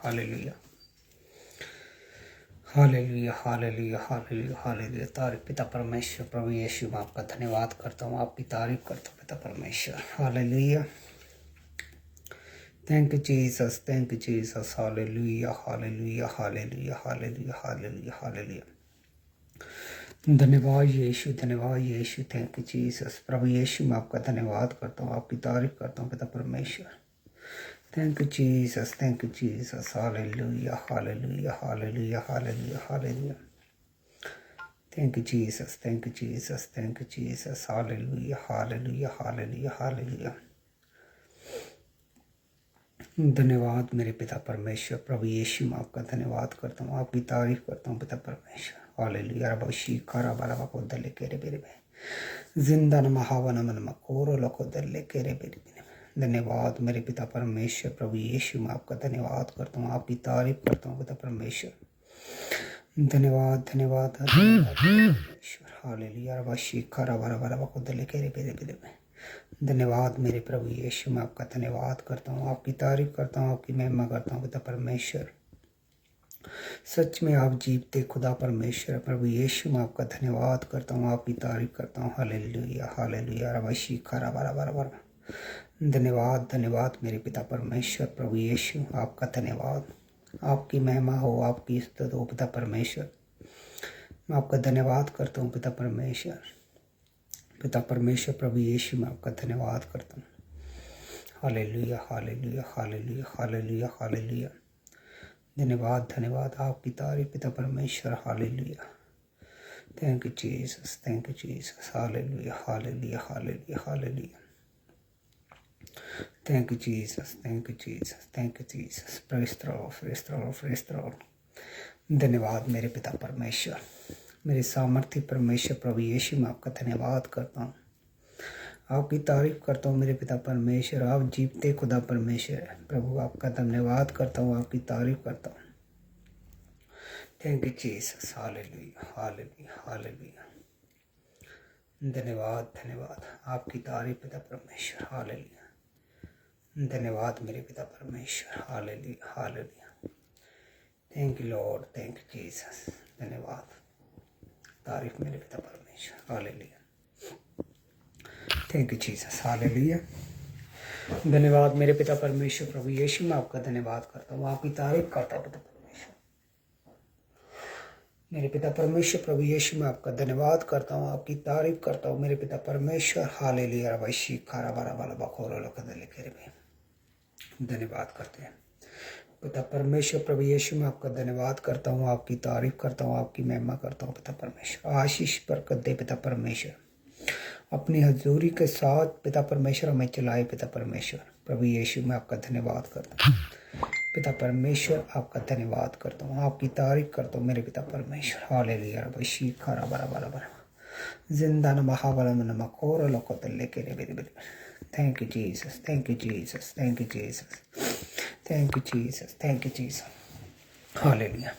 Hallelujah, hallelujah, hallelujah, hallelujah, hallelujah. तारीफ पिता परमेश्वर प्रभु यीशु, मैं आपका धन्यवाद करता हूँ, आपकी तारीफ करता हूँ पिता परमेश्वर। Hallelujah, thank you Jesus, thank you Jesus. Hallelujah, hallelujah, hallelujah, hallelujah, hallelujah, hallelujah. धन्यवाद यीशु, धन्यवाद यीशु, थैंक यू जीसस। प्रभु यीशु, मैं आपका धन्यवाद करता हूँ, आपकी तारीफ करता हूँ पिता परमेश्वर। Thank you, Jesus. Thank you, Jesus. Hallelujah. Hallelujah. Hallelujah. Hallelujah. Hallelujah. Thank you, Jesus. Thank you, Jesus. Thank you, Jesus. Hallelujah. Hallelujah. Hallelujah. Hallelujah. धन्यवाद मेरे पिता परमेश्वर। प्रभु यीशु, मैं आपका धन्यवाद करता हूँ, आपकी तारीफ करता हूँ पिता परमेश्वर। हालेलुया। रबशी खारा बारा को दले केरे बेरे बे जिंदा न महावन मन मकोरो लको दले केरे बेरे बेरे। धन्यवाद मेरे पिता परमेश्वर। प्रभु यीशु, मैं आपका धन्यवाद करता हूँ, आपकी तारीफ करता हूँ पिता परमेश्वर। धन्यवाद धन्यवाद परमेश्वर। हालेलुया। रबशी खारा बारा बारा को दले केरे बेरे बेरे बे। धन्यवाद मेरे प्रभु यीशु, मैं आपका धन्यवाद करता हूँ, आपकी तारीफ करता हूँ, आपकी महिमा करता हूँ पिता परमेश्वर। सच में आप जीवते खुदा परमेश्वर। प्रभु यीशु, मैं आपका धन्यवाद करता हूँ, आपकी तारीफ करता हूँ। Hallelujah, hallelujah. रबशी खारा बारा बारा बारा। धन्यवाद धन्यवाद मेरे पिता परमेश्वर। प्रभु यीशु, आपका धन्यवाद, आपकी महिमा हो, आपकी स्तुति हो पिता परमेश्वर। मैं आपका धन्यवाद करता हूँ पिता परमेश्वर। पिता परमेश्वर प्रभु यीशु, मैं आपका धन्यवाद करता हूँ। Hallelujah, hallelujah, hallelujah, hallelujah, hallelujah. धन्यवाद धन्यवाद, आपकी तारीफ पिता परमेश्वर। Hallelujah. Thank you Jesus, thank you Jesus. Hallelujah, hallelujah, hallelujah, hallelujah. Thank you Jesus, thank you Jesus, thank you Jesus. Praise the Lord, praise the Lord, praise the Lord. धन्यवाद मेरे पिता परमेश्वर, मेरे सामर्थ्य परमेश्वर। प्रभु यीशु, मैं आपका धन्यवाद करता हूँ, आपकी तारीफ करता हूँ मेरे पिता परमेश्वर। आप जीवते खुदा परमेश्वर है। प्रभु आपका धन्यवाद करता हूँ, आपकी तारीफ करता हूँ। Thank you Jesus. Hallelujah, hallelujah, hallelujah. धन्यवाद धन्यवाद, आपकी तारीफ पिता परमेश्वर। हालेलुया। धन्यवाद मेरे पिता परमेश्वर। Hallelujah, hallelujah. Thank you Lord, thank you Jesus. धन्यवाद, तारीफ मेरे पिता परमेश्वर। Hallelujah. Thank you Jesus. Hallelujah. धन्यवाद मेरे पिता परमेश्वर। प्रभु यीशु, मैं आपका धन्यवाद करता हूँ, आपकी तारीफ करता हूँ पिता परमेश्वर। मेरे पिता परमेश्वर प्रभु यीशु, मैं आपका धन्यवाद करता हूँ, आपकी तारीफ करता हूँ मेरे पिता परमेश्वर। हालेलुया। रबशी खारा बारा बाला बखोरो लखदले केरे में। धन्यवाद करते हैं पिता परमेश्वर। प्रभु यीशु, मैं आपका धन्यवाद करता हूँ, आपकी तारीफ करता हूँ, आपकी महिमा करता हूँ पिता परमेश्वर। आशीष बरकत दे पिता परमेश्वर, अपनी हजूरी के साथ पिता परमेश्वर हमें चलाए पिता परमेश्वर। प्रभु यीशु, मैं आपका धन्यवाद करता हूँ पिता परमेश्वर, आपका धन्यवाद करता हूँ, आपकी तारीफ करता हूँ मेरे पिता परमेश्वर। हालेलुया। रबशी खारा बारा बारा बारा जिंदा न महाबल मन मकोर लोको तल्ले के रे बेरे बेरे। Thank you Jesus, thank you Jesus, thank you Jesus, thank you Jesus, thank you Jesus. Hallelujah.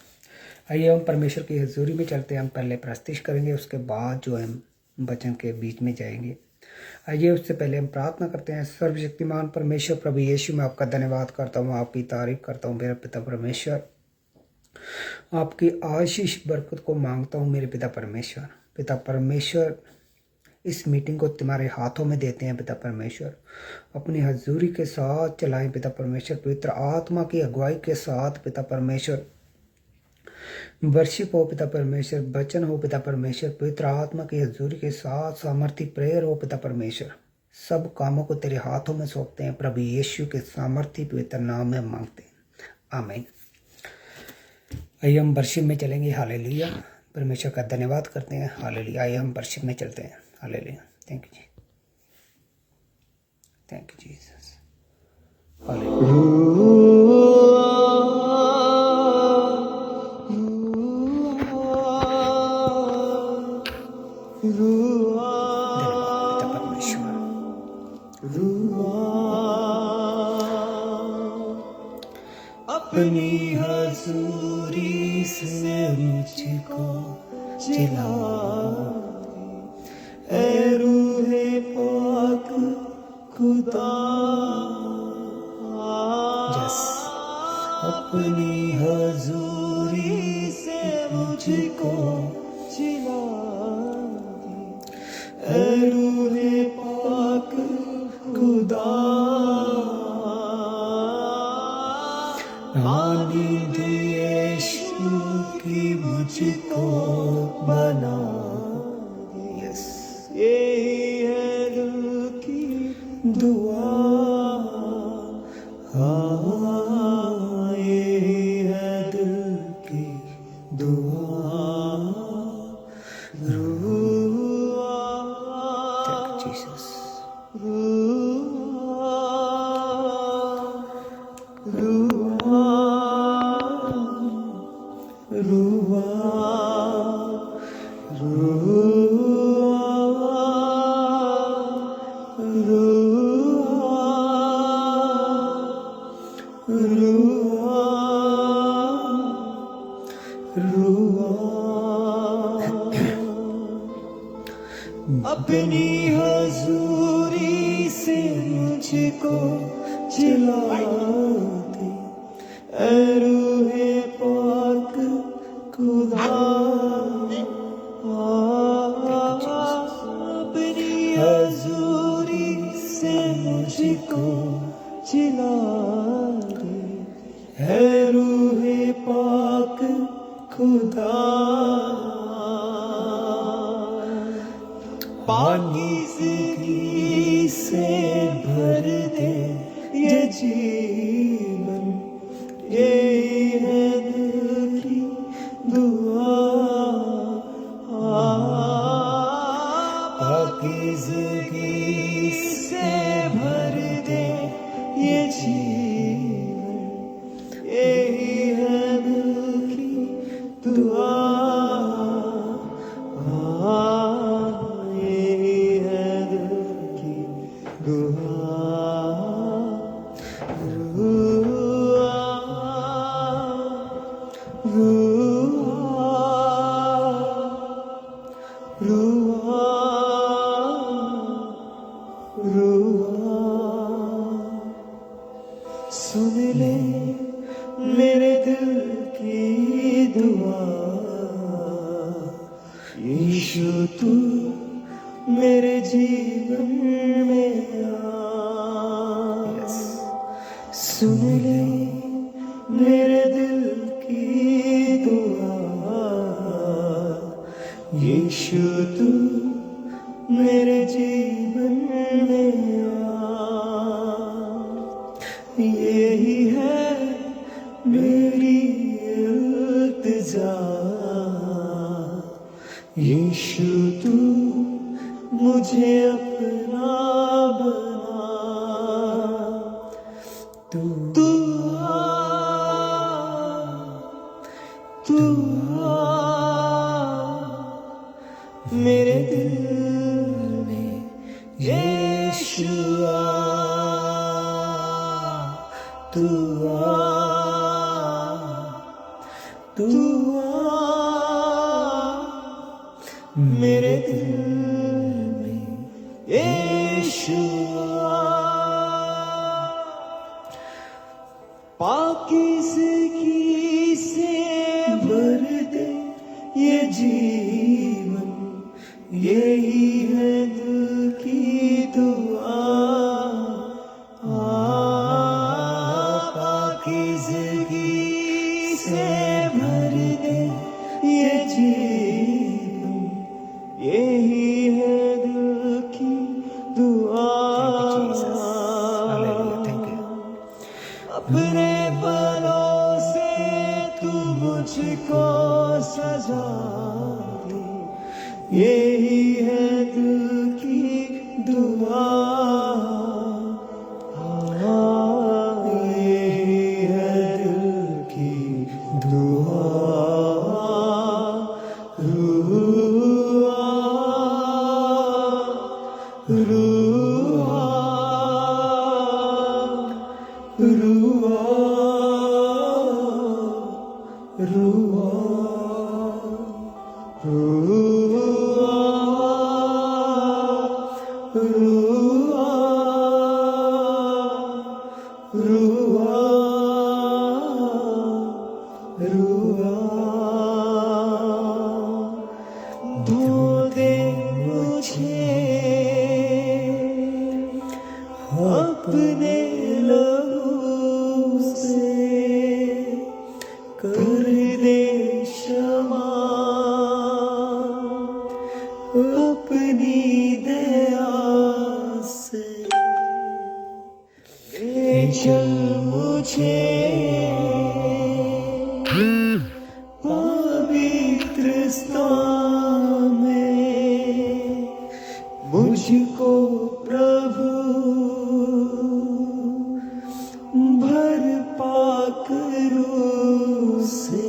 आइए हम परमेश्वर की हजूरी में चलते हैं। हम पहले प्रस्तुति करेंगे, उसके बाद जो हम वचन के बीच में जाएंगे। आइए उससे पहले हम प्रार्थना करते हैं। सर्वशक्तिमान परमेश्वर प्रभु यीशु, मैं आपका धन्यवाद करता हूँ, आपकी तारीफ करता हूँ मेरे पिता परमेश्वर। आपकी आशीष बरकत को मांगता हूँ मेरे पिता परमेश्वर। पिता परमेश्वर, इस मीटिंग को तुम्हारे हाथों में देते हैं पिता परमेश्वर। अपनी हजूरी के साथ चलाएं पिता परमेश्वर, पवित्र आत्मा की अगुवाई के साथ पिता परमेश्वर। वर्शिप हो पिता परमेश्वर, वचन हो पिता परमेश्वर, पवित्र आत्मा की हजूरी के साथ सामर्थ्य प्रेयर हो पिता परमेश्वर। सब कामों को तेरे हाथों में सौंपते हैं, प्रभु यीशु के सामर्थ्य पवित्र नाम में मांगते हैं, आमीन। आइए हम वर्शिप में चलेंगे। हालेलुया। परमेश्वर का धन्यवाद करते हैं। हालेलुया। आइए हम वर्शिप में चलते हैं। Hallelujah. Thank you ji, thank you Jesus. Hallelujah. अपनी हजूरी से मुझको जिलाओ, ऐ रूहे पाक खुदा। अपनी हजूरी से मुझको जिला दे, ऐ रूहे पाक खुदा पानी यीशु की मुझको बना। यस, यही है दिल की दुआ, हाँ यही है दिल की दुआ। Thank you, Jesus. अपनी हजूरी से मुझको जिला दे, ऐ रूहे पाक खुदा अपनी हजूरी से मुझको जिला दे, ऐ रूहे पाक खुदा पाकीज़गी से भर दे ये जीवन, यही है दिल की दुआ। पाकीज़गी से भर दे ये जीवन, यही है दिल की दुआ। सुन ले मेरे दिल की दुआ, यीशु तू मेरे जीवन में आ। सुन ले मेरे दिल की दुआ, यीशु तू मेरे जीवन में आ। यही है मेरी इल्तिजा, यीशु तू मुझे अपना बना। तू आ, तू आ मेरे दिल में, यीशु आ, तू आ, तू आ मेरे दिल में, यीशु आ। पाकीज़गी से भर दे ये जीवन, यही है दिल की दुआ। पाकीज़गी से भर दे ये जीवन, यही है दिल की दुआ। अपने पलों से तू मुझको सजा दे, यही है दिल की दुआ। यही है दिल की दुआ। Ooh. पवित्र स्थान में मुझको प्रभु भर पाक रूह से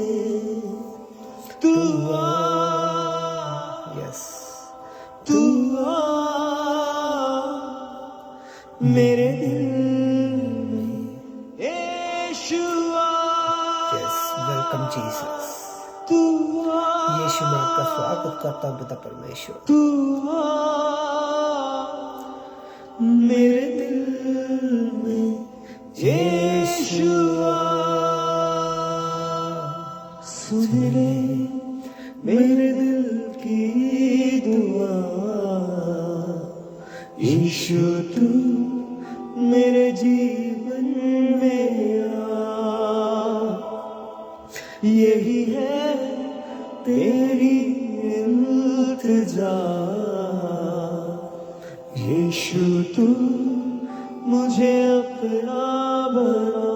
तू यस तू मेरे दिल में यीशुआ यस वेलकम जीसस तू यीशु मैं आपका स्वागत करता हूँ पिता परमेश्वर तू मेरे दिल में यीशुआ सुन ले मेरे दिल की दुआ यीशु तू मेरे जीवन में आ यही है तेरी इल्तिजा यीशु तू मुझे अपना बना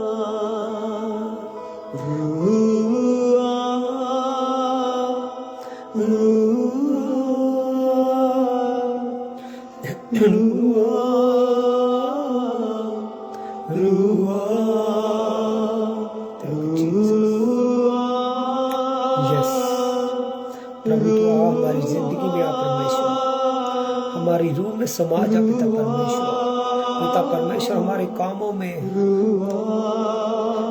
रूआ प्रभु तो आओ हमारी जिंदगी में आ परमेश्वर हमारी रूह में समा जा पिता परमेश्वर हमारे कामों में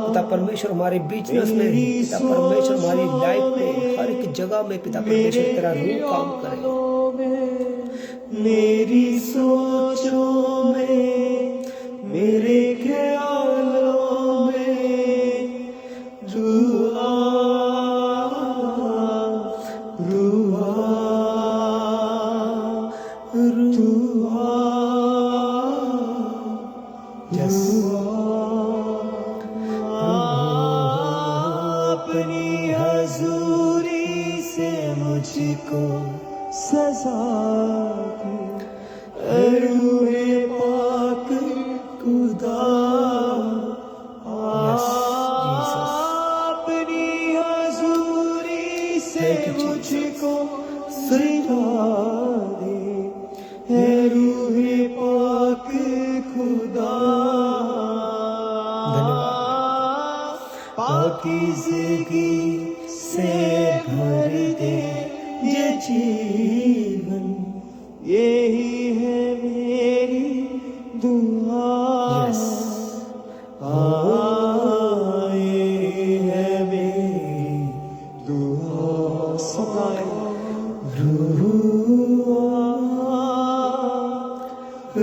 पिता परमेश्वर हमारे बिजनेस में पिता परमेश्वर हमारी लाइफ में हर एक जगह में पिता परमेश्वर तेरा रूह काम करे मेरी सोचों में मेरे ख्यालों में रुआ रुआ रुआ अपनी हजूरी से मुझको सजा रूहे पाक खुदा अपनी हजूरी से मुझको सजा दे रूहे पाक खुदा पाकीज़गी से भर दे ये जीवन यही है मेरी दुआ ये है मेरी दुआ सुनाए रुआ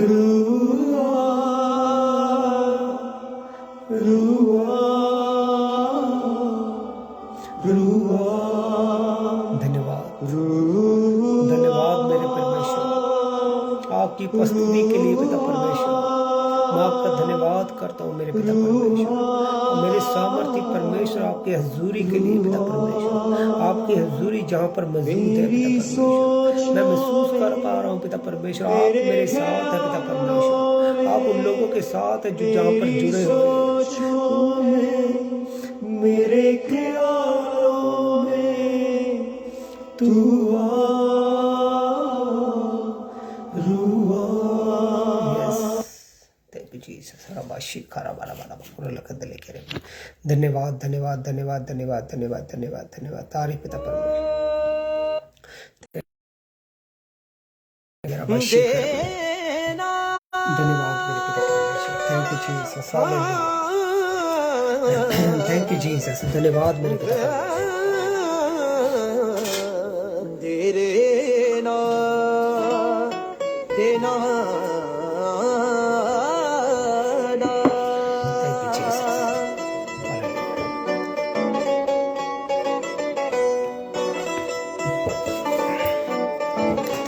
रुआ रुआ रुआ धन्यवाद मेरे परमेश्वर आपकी उपस्थिति के लिए पिता परमेश्वर मैं आपका धन्यवाद करता हूँ मेरे पिता परमेश्वर और मेरे सामर्थ्य परमेश्वर आपकी हजूरी के लिए पिता परमेश्वर आपकी हजूरी जहाँ पर मौजूद है पिता परमेश्वर मैं महसूस कर पा रहा हूँ पिता परमेश्वर आप मेरे साथ है पिता परमेश्वर आप उन लोगों के साथ है जो जहाँ पर जुड़े हुए मेरे ख्यालों में तू धन्यवाद धन्यवाद धन्यवाद धन्यवाद धन्यवाद धन्यवाद धन्यवाद तारीफ पिता परमेश्वर धन्यवाद मेरे पिता परमेश्वर thank you Jesus thank you Jesus धन्यवाद मेरे पिता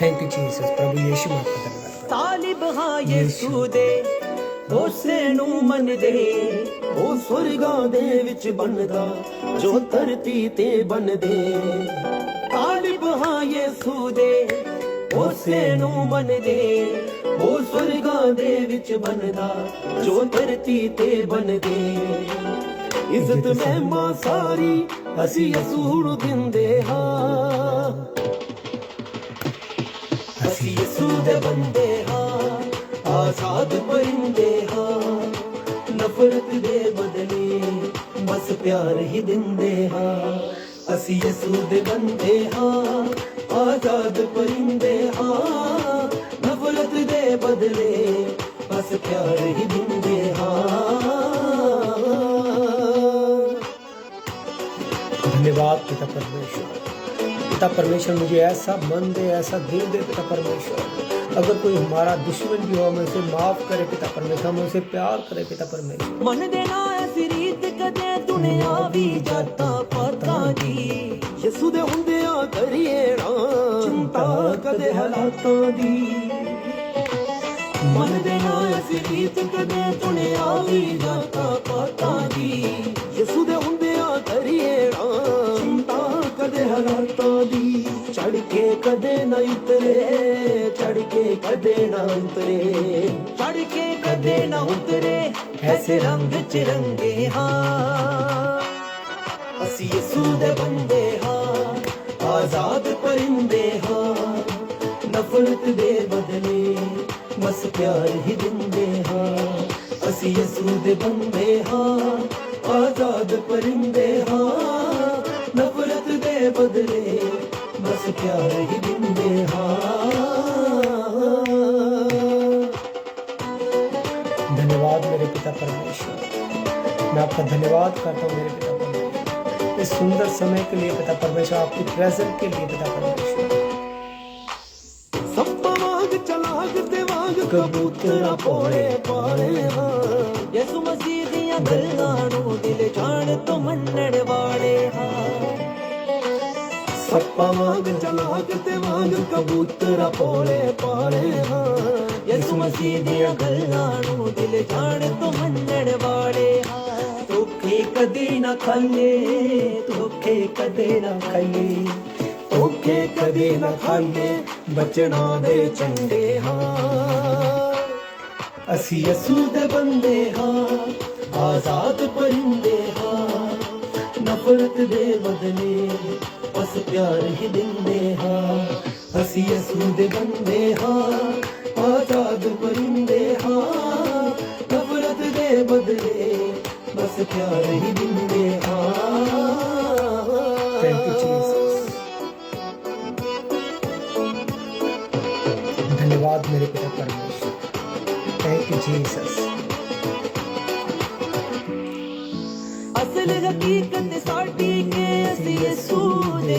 थैंक यू जीसस प्रभु यीशु में आपका धन्यवाद तालिब हाँ यीशु दे उसे नू मन दे ओ स्वर्गां दे विच बनदा जो धरती ते बन दे तालिब हाँ यीशु दे उसे नू मन दे ਉਹ ਸੁਰਗਾਂ ਦੇ ਵਿੱਚ ਬਣਦਾ ਜੋ ਧਰਤੀ ਤੇ ਬਣਦੇ ਇੱਜ਼ਤ ਮਹਿਮਾ ਸਾਰੀ ਅਸੀਂ ਯਿਸੂ ਨੂੰ ਦਿੰਦੇ ਹਾਂ ਅਸੀਂ ਯਿਸੂ ਦੇ ਬੰਦੇ ਹਾਂ ਆਜ਼ਾਦ ਪਰਿੰਦੇ ਹਾਂ ਨਫ਼ਰਤ ਦੇ ਬਦਲੇ ਬਸ ਪਿਆਰ ਹੀ ਦਿੰਦੇ ਹਾਂ ਅਸੀਂ ਯਿਸੂ ਦੇ ਬੰਦੇ ਹਾਂ ਆਜ਼ਾਦ ਪਰਿੰਦੇ ਹਾਂ ਨਫ਼ਰਤ ਦੇ ਬਦਲੇ ਬਸ ਪਿਆਰ ਹੀ ਦਿੰਦੇ ਹਾਂ धन्यवाद पिता परमेश्वर। पिता परमेश्वर मुझे ऐसा मन दे, ऐसा दिल दे पिता परमेश्वर। अगर कोई हमारा दुश्मन भी हो हमें उसे माफ करे पिता परमेश्वर, हमें उसे प्यार करे पिता परमेश्वर। मन देना ऐसी रीत कदे दुनिया भी जाता पाता जी यीशु दे हुंदिया करिए ना चिंता कदे हालातां दी मन देना ऐसी रीत कदे दुनिया भी जाता पाता जी यीशु दे हुंदिया करिए ना चिंता कदे हालातां दी चढ़ के कदे ना उतरे चढ़ के कदे ना उतरे चढ़ के कदे ना उतरे ऐसे रंग चिरंगे हाँ ਅਸੀਂ ਯਿਸੂ ਦੇ ਬੰਦੇ ਹਾਂ ਆਜ਼ਾਦ ਪਰਿੰਦੇ ਹਾਂ ਨਫ਼ਰਤ ਦੇ ਬਦਲੇ ਬਸ ਪਿਆਰ ਹੀ ਦਿੰਦੇ ਹਾਂ ਅਸੀਂ ਯਿਸੂ ਦੇ ਬੰਦੇ ਹਾਂ ਆਜ਼ਾਦ ਪਰਿੰਦੇ ਹਾਂ ਨਫ਼ਰਤ ਦੇ ਬਦਲੇ ਬਸ ਪਿਆਰ ਹੀ ਦਿੰਦੇ ਹਾਂ धन्यवाद मेरे पिता परमेश्वर। मैं आपका धन्यवाद करता हूँ मेरे पिता परमेश्वर, इस सुंदर समय के लिए पिता परमेश्वर, आपकी प्रेजेंट के लिए पिता परमेश्वर। ਸੱਪਾਂ ਵਾਂਗ ਚਲਾਕ ਤੇ ਵਾਂਗ ਕਬੂਤਰਾਂ ਪੋਲੇ ਪਾਲੇ ਹਾਂ ਯਿਸੂ ਮਸੀਹ ਦੀਆਂ ਗੱਲਾਂ ਨੂੰ ਦਿਲ ਜਾਣ ਤੋਂ ਮੰਨਣ ਵਾਲੇ ਹਾਂ ਸੱਪਾਂ ਵਾਂਗ ਚਲਾਕ ਤੇ ਵਾਂਗ ਕਬੂਤਰਾਂ ਪੋਲੇ ਪਾਲੇ ਹਾਂ ਯਿਸੂ ਮਸੀਹ ਦੀਆਂ ਗੱਲਾਂ ਨੂੰ ਦਿਲ ਜਾਣ ਤੋਂ ਮੰਨਣ ਵਾਲੇ ਹਾਂ ਧੋਖੇ ਕਦੇ ਨਾ ਖਾਈਏ ਧੋਖੇ ਕਦੇ ਨਾ ਖਾਈਏ ਧੋਖੇ ਕਦੇ ਨਾ ਖਾਈਏ ਬਚਣਾ ਦੇ ਚੰਗੇ ਹਾਂ ਅਸੀਂ ਯਿਸੂ ਦੇ ਬੰਦੇ ਹਾਂ ਆਜ਼ਾਦ ਪਰਿੰਦੇ ਹਾਂ ਨਫ਼ਰਤ ਦੇ ਬਦਲੇ ਬਸ ਪਿਆਰ ਹੀ ਦਿੰਦੇ ਹਾਂ ਅਸੀਂ ਯਿਸੂ ਦੇ ਬੰਦੇ ਹਾਂ ਆਜ਼ਾਦ ਪਰਿੰਦੇ ਹਾਂ ਨਫ਼ਰਤ ਦੇ ਬਦਲੇ ਬਸ ਪਿਆਰ ਹੀ ਦਿੰਦੇ ਹਾਂ Thank you, Jesus. धन्यवाद मेरे पिता परमेश्वर। Thank you, Jesus. ਅਸਲ ਹਕੀਕਤ ਸਾਡੀ ਕਿ ਅਸੀਂ ਯਿਸੂ ਦੇ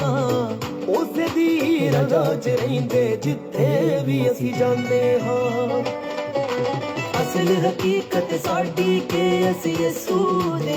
ਹਾਂ ਉਸੇ ਦੀ ਰਜ਼ਾ 'ਚ ਰਹਿੰਦੇ ਜਿੱਥੇ ਵੀ ਅਸੀਂ ਜਾਂਦੇ ਹਾਂ ਅਸਲ ਹਕੀਕਤ ਸਾਡੀ ਕਿ ਅਸੀਂ ਯਿਸੂ ਦੇ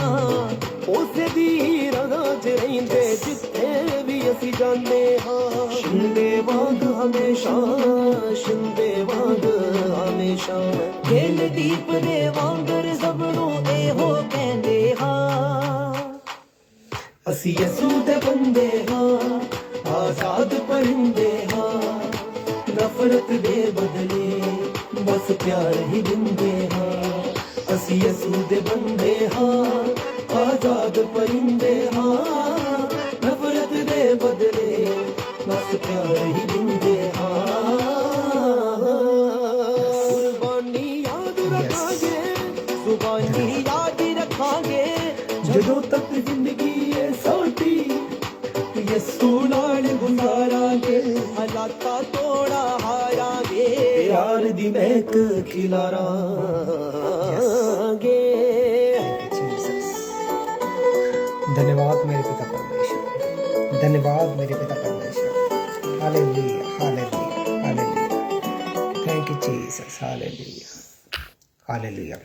ਹਾਂ ਉਸੇ ਦੀ ਰਜ਼ਾ 'ਚ ਰਹਿੰਦੇ ਜਿੱਥੇ ਵੀ ਅਸੀਂ ਜਾਂਦੇ ਹਾਂ ਸ਼ਿੰਦੇ ਵਾਂਗ ਹਮੇਸ਼ਾ ਸ਼ਿੰਦੇ ਵਾਂਗ ਹਮੇਸ਼ਾ ਦਿਲ ਦੀਪ ਦੇ ਵਾਂਗਰ ਸਭ ਨੂੰ ਇਹੋ ਕਹਿੰਦੇ ਹਾਂ ਅਸੀਂ ਯਿਸੂ ਦੇ ਬੰਦੇ ਹਾਂ ਆਜ਼ਾਦ ਪਰਿੰਦੇ ਹਾਂ ਨਫ਼ਰਤ ਦੇ ਬਦਲੇ ਬਸ ਪਿਆਰ ਹੀ ਦਿੰਦੇ ਹਾਂ ਅਸੀਂ ਯਿਸੂ ਦੇ ਬੰਦੇ ਹਾਂ ਆਜ਼ਾਦ ਪਰਿੰਦੇ ਹਾਂ ਨਫ਼ਰਤ ਦੇ ਬਦਲੇ ਬਸ ਪਿਆਰ ਹੀ ਦਿੰਦੇ ਹਾਂ ਕੁਰਬਾਨੀ ਯਾਦ ਰੱਖਾਂਗੇ ਜ਼ੁਬਾਨੀ ਯਾਦ ਰੱਖਾਂਗੇ ਜਦੋਂ ਤੱਕ ਜ਼ਿੰਦਗੀ ਹੈ ਸਾਡੀ ਯਿਸੂ ਨਾਲ ਗੁਜ਼ਾਰਾਂਗੇ ਹਾਲਾਤਾਂ ਤੋੜਾ ਹਾਰਾਂਗੇ ਪਿਆਰ ਦੀ ਮਹਿਕ ਖਿਲਾਰਾਂਗੇ Jesus. धन्यवाद मेरे पिता परमेश्वर। धन्यवाद मेरे पिता परमेश्वर। Hallelujah, hallelujah, hallelujah. Thank you, Jesus. Hallelujah, hallelujah.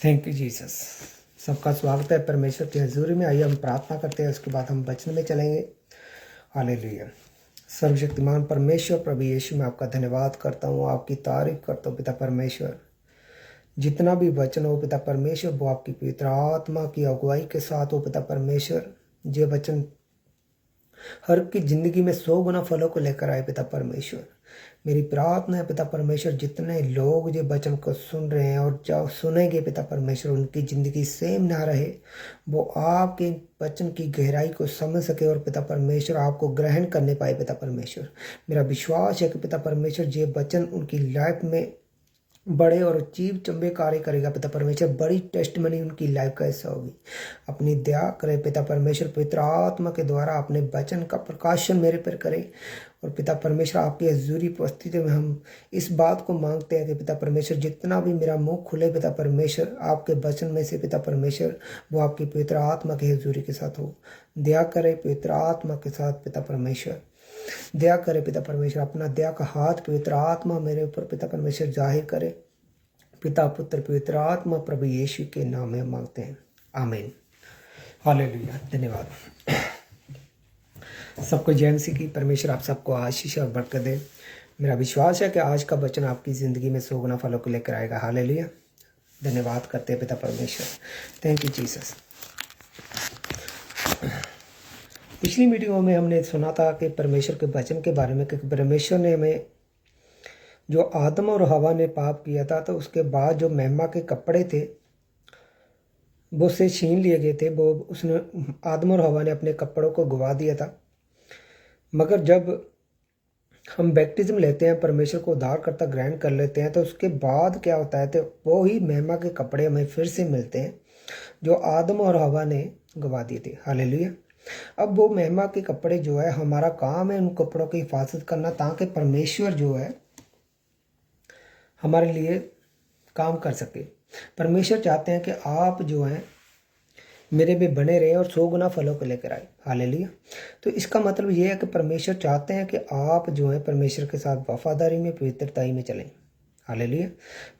Thank you, Jesus. सबका स्वागत है परमेश्वर की हजूरी में। आइए हम प्रार्थना करते हैं, उसके बाद हम वचन में चलेंगे। हालेलुया। सर्वशक्तिमान परमेश्वर प्रभु यीशु, मैं आपका धन्यवाद करता हूँ, आपकी तारीफ करता हूँ पिता परमेश्वर। जितना भी वचन हो पिता परमेश्वर वो आपकी पवित्र आत्मा की अगुवाई के साथ हो पिता परमेश्वर। ये वचन हर की ज़िंदगी में 100 गुना फलों को लेकर आए पिता परमेश्वर। मेरी प्रार्थना है पिता परमेश्वर, जितने लोग ये वचन को सुन रहे हैं और जो सुनेंगे पिता परमेश्वर, उनकी ज़िंदगी सेम ना रहे, वो आपके वचन की गहराई को समझ सके और पिता परमेश्वर आपको ग्रहण करने पाए पिता परमेश्वर। मेरा विश्वास है कि पिता परमेश्वर ये वचन उनकी लाइफ में बड़े और अजीब चंबे कार्य करेगा पिता परमेश्वर। बड़ी टेस्टमनी उनकी लाइफ का हिस्सा होगी। अपनी दया करे पिता परमेश्वर, पवित्र आत्मा के द्वारा अपने वचन का प्रकाशन मेरे पर करे। और पिता परमेश्वर आपकी हजूरी उपस्थिति में हम इस बात को मांगते हैं कि पिता परमेश्वर, जितना भी मेरा मुंह खुले पिता परमेश्वर आपके वचन में से पिता परमेश्वर, वो आपकी पवित्र आत्मा की हजूरी के साथ हो। दया करे पवित्र आत्मा के साथ पिता परमेश्वर, दया करे पिता परमेश्वर। अपना दया का हाथ पवित्र आत्मा मेरे ऊपर पिता परमेश्वर जाहिर करे। पिता पुत्र पवित्र आत्मा प्रभु यीशु के नाम में मांगते हैं, आमीन। हालेलुया। धन्यवाद। सबको जय मसीह की। परमेश्वर आप सबको आशीष और बरकत दे। मेरा विश्वास है कि आज का वचन आपकी ज़िंदगी में 100 गुना फलों को लेकर आएगा। हालेलुया। धन्यवाद करते हैं पिता परमेश्वर। Thank you Jesus. पिछली मीटिंगों में हमने सुना था कि परमेश्वर के वचन के बारे में कि परमेश्वर ने हमें, जो आदम और हवा ने पाप किया था, तो उसके बाद जो महिमा के कपड़े थे वो से छीन लिए गए थे। वो उसने आदम और हवा ने अपने कपड़ों को गवा दिया था। मगर जब हम बैप्टिज्म लेते हैं, परमेश्वर को उद्धारकर्ता ग्रहण कर लेते हैं, तो उसके बाद क्या होता है, तो वो ही महिमा के कपड़े हमें फिर से मिलते हैं जो आदम और हवा ने गवा दिए थे। हालेलुया। अब वो महिमा के कपड़े जो है, हमारा काम है उन कपड़ों की हिफाजत करना, ताकि परमेश्वर जो है हमारे लिए काम कर सके। परमेश्वर चाहते हैं कि आप जो हैं मेरे में बने रहे और 100 गुना फलों को लेकर आए। हालेलुया। तो इसका मतलब ये है कि परमेश्वर चाहते हैं कि आप जो हैं परमेश्वर के साथ वफादारी में, पवित्रताई में चलें। हालेलुया।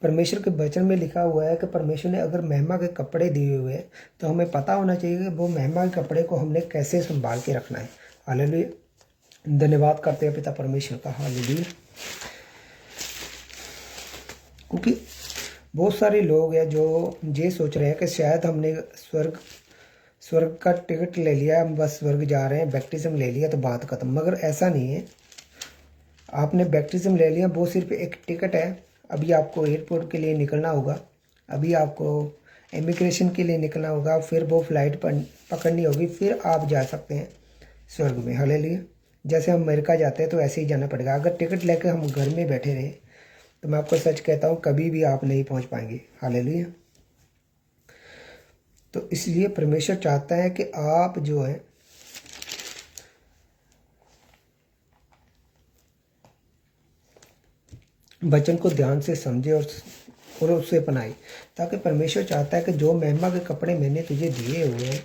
परमेश्वर के वचन में लिखा हुआ है कि परमेश्वर ने अगर महिमा के कपड़े दिए हुए हैं, तो हमें पता होना चाहिए कि वो महिमा के कपड़े को हमने कैसे संभाल के रखना है। हालेलुया। धन्यवाद करते हैं पिता परमेश्वर का। हालेलुया। क्योंकि बहुत सारे लोग हैं जो ये सोच रहे हैं कि शायद हमने स्वर्ग का टिकट ले लिया, हम बस स्वर्ग जा रहे हैं, बैप्टिज्म ले लिया तो बात खत्म। मगर ऐसा नहीं है। आपने बैप्टिज्म ले लिया, वो सिर्फ एक टिकट है। अभी आपको एयरपोर्ट के लिए निकलना होगा, अभी आपको इमिग्रेशन के लिए निकलना होगा, फिर वो फ्लाइट पकड़नी होगी, फिर आप जा सकते हैं स्वर्ग में। हालेलुया। जैसे हम अमेरिका जाते हैं तो ऐसे ही जाना पड़ेगा। अगर टिकट लेकर हम घर में बैठे रहे तो मैं आपको सच कहता हूँ, कभी भी आप नहीं पहुँच पाएंगे। हालेलुया। तो इसलिए परमेश्वर चाहता है कि आप जो है वचन को ध्यान से समझे और उससे अपनाए, ताकि परमेश्वर चाहता है कि जो महिमा के कपड़े मैंने तुझे दिए हुए हैं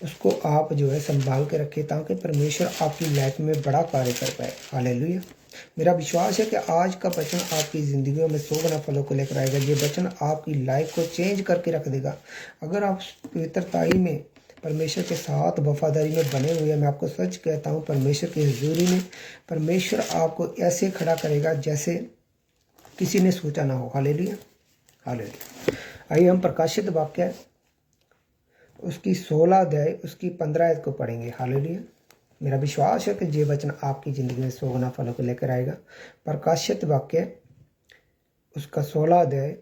उसको आप जो है संभाल के रखें, ताकि परमेश्वर आपकी लाइफ में बड़ा कार्य कर पाए। हालेलुया। मेरा विश्वास है कि आज का वचन आपकी ज़िंदगियों में 100 गुना फलों को लेकर आएगा। ये वचन आपकी लाइफ को चेंज करके रख देगा। अगर आप पवित्रताई में परमेश्वर के साथ वफादारी में बने हुए हैं, मैं आपको सच कहता हूँ, परमेश्वर की हजूरी में परमेश्वर आपको ऐसे खड़ा करेगा जैसे किसी ने सोचा ना हो। हालेलुया। हालेलुया। आइए हम प्रकाशित वाक्य उसकी 16 अध्याय उसकी 15 आयत को पढ़ेंगे। हालेलुया। मेरा विश्वास है कि ये वचन आपकी ज़िंदगी में 100 गुना फलों को लेकर आएगा। प्रकाशित वाक्य उसका 16 अध्याय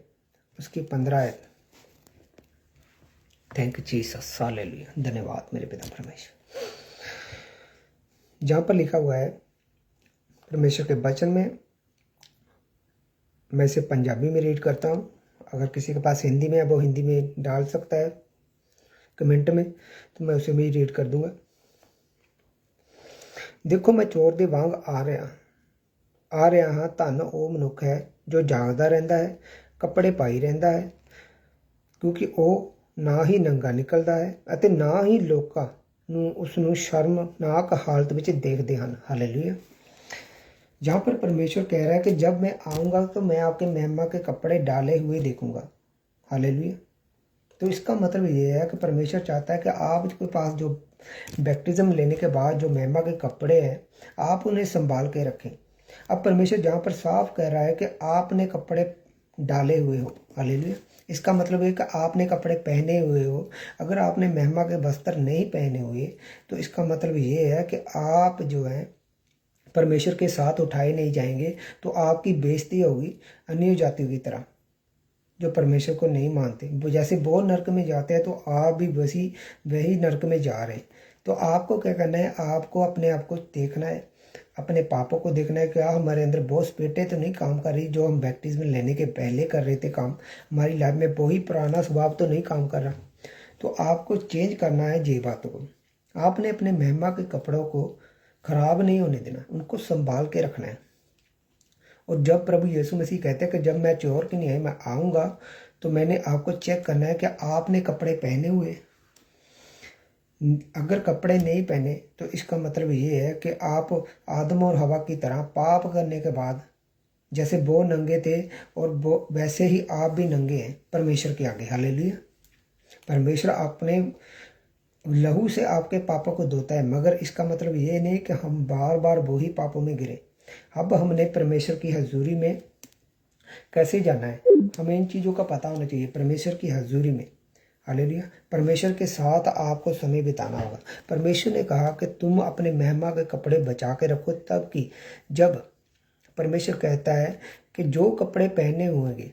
उसकी 15 आयत। Thank you Jesus. हालेलुया। धन्यवाद मेरे पिता परमेश्वर। जहाँ पर लिखा हुआ है परमेश्वर के वचन में, मैं इसे पंजाबी में रीड करता हूँ। अगर किसी के पास हिंदी में है वो हिंदी में डाल सकता है कमेंट में, तो मैं उसे भी रीड कर दूंगा। देखो मैं चोर दे वांग आ रहा हाँ। धन ਉਹ ਮਨੁੱਖ है जो जागदा रहता है, कपड़े पाई रहता है, क्योंकि ਉਹ ना ही नंगा निकलता है ਅਤੇ ना ही ਲੋਕਾਂ ਨੂੰ ਉਸ ਨੂੰ शर्मनाक हालत ਵਿੱਚ देखते हैं। हालेलुया। जहाँ पर परमेश्वर कह रहा है कि जब मैं आऊँगा तो मैं आपके महिमा के कपड़े डाले हुए देखूँगा। हालेलुया। तो इसका मतलब ये है कि परमेश्वर चाहता है कि आपके पास जो बैप्टिज्म लेने के बाद जो महिमा के कपड़े हैं, आप उन्हें संभाल के रखें। अब परमेश्वर जहाँ पर साफ कह रहा है कि आपने कपड़े डाले हुए हो। हालेलुया। इसका मतलब है कि आपने कपड़े पहने हुए हो। अगर आपने महिमा के वस्त्र नहीं पहने हुए तो इसका मतलब ये है कि आप जो है परमेश्वर के साथ उठाए नहीं जाएंगे, तो आपकी बेइज्जती होगी अन्य जातियों की तरह जो परमेश्वर को नहीं मानते। वो जैसे वो नरक में जाते हैं तो आप भी वही नरक में जा रहे हैं। तो आपको क्या करना है, आपको अपने आप को देखना है, अपने पापों को देखना है। क्या हमारे अंदर वो स्पिरिटें तो नहीं काम कर रही जो हम बैप्टिज्म लेने के पहले कर रहे थे काम, हमारी लाइफ में वही पुराना स्वभाव तो नहीं काम कर रहा। तो आपको चेंज करना है ये बातों को। आपने अपने महिमा के कपड़ों को खराब नहीं होने देना, उनको संभाल के रखना है। और जब प्रभु यीशु मसीह कहते हैं कि जब मैं चोर की नहीं मैं आऊँगा, तो मैंने आपको चेक करना है कि आपने कपड़े पहने हुए। अगर कपड़े नहीं पहने तो इसका मतलब ये है कि आप आदम और हवा की तरह पाप करने के बाद जैसे वो नंगे थे और वो वैसे ही आप भी नंगे हैं परमेश्वर के आगे। हालेलुया। परमेश्वर अपने लहू से आपके पापों को धोता है, मगर इसका मतलब ये नहीं कि हम बार बार वही पापों में गिरे। अब हमने परमेश्वर की हजूरी में कैसे जाना है, हमें इन चीज़ों का पता होना चाहिए। परमेश्वर की हजूरी में, हालेलुया, परमेश्वर के साथ आपको समय बिताना होगा। परमेश्वर ने कहा कि तुम अपने महिमा के कपड़े बचा के रखो, तब कि जब परमेश्वर कहता है कि जो कपड़े पहने होंगे,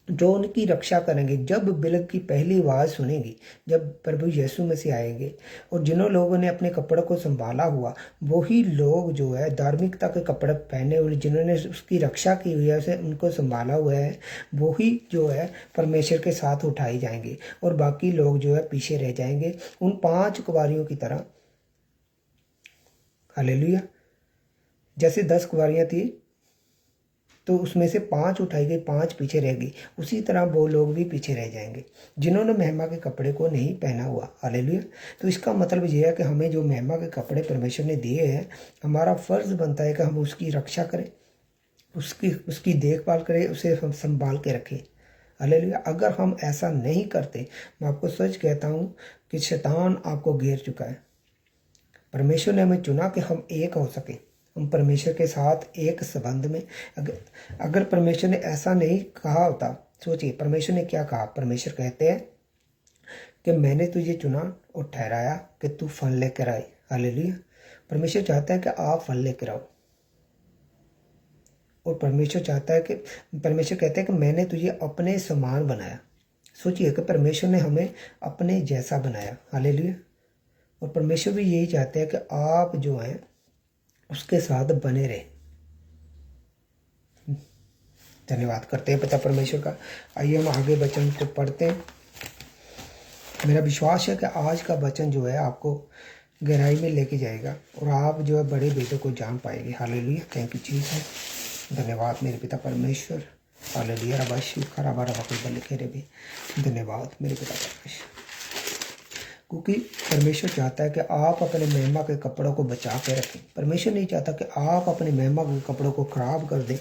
जो उनकी रक्षा करेंगे, जब बिलग की पहली आवाज़ सुनेगी, जब प्रभु यीशु मसीह आएंगे, और जिन्हों लोगों ने अपने कपड़ों को संभाला हुआ, वही लोग जो है धार्मिकता के कपड़े पहने हुए, जिन्होंने उसकी रक्षा की हुई है, उसे उनको संभाला हुआ है, वही जो है परमेश्वर के साथ उठाए जाएंगे, और बाकी लोग जो है पीछे रह जाएंगे उन 5 कुंवारियों की तरह। हालेलुया। जैसे 10 कुंवारियाँ थी तो उसमें से 5 उठाई गई, 5 पीछे रह गई, उसी तरह वो लोग भी पीछे रह जाएंगे जिन्होंने महिमा के कपड़े को नहीं पहना हुआ। हालेलुया। तो इसका मतलब ये है कि हमें जो महिमा के कपड़े परमेश्वर ने दिए हैं, हमारा फर्ज बनता है कि हम उसकी रक्षा करें, उसकी देखभाल करें, उसे हम संभाल के रखें। हालेलुया। अगर हम ऐसा नहीं करते, मैं आपको सच कहता हूँ कि शैतान आपको घेर चुका है। परमेश्वर ने हमें चुना कि हम एक हो सके, हम परमेश्वर के साथ एक संबंध में। अगर परमेश्वर ने ऐसा नहीं कहा होता, सोचिए परमेश्वर ने क्या कहा। परमेश्वर कहते हैं कि मैंने तुझे चुना और ठहराया कि तू फल लेकर आए। हालेलुया। परमेश्वर चाहता है कि आप फल लेकर आओ, और परमेश्वर चाहता है कि, परमेश्वर कहते हैं कि मैंने तुझे अपने समान बनाया। सोचिए कि परमेश्वर ने हमें अपने जैसा बनाया। हालेलुया। और परमेश्वर भी यही चाहते हैं कि आप जो हैं उसके साथ बने रहे। धन्यवाद करते हैं पिता परमेश्वर का। आइए हम आगे वचन को पढ़ते हैं। मेरा विश्वास है कि आज का वचन जो है आपको गहराई में लेके जाएगा और आप जो है बड़े बेटों को जान पाएंगे। हालेलुया। Thank you Jesus. धन्यवाद मेरे पिता परमेश्वर। हालेलुया। रबाशी खराबा रबा कोई बल लिखे रे भी। धन्यवाद मेरे पिता परमेश्वर, क्योंकि परमेश्वर चाहता है कि आप अपने महिमा के कपड़ों को बचा के रखें। परमेश्वर नहीं चाहता कि आप अपने महिमा के कपड़ों को खराब कर दें,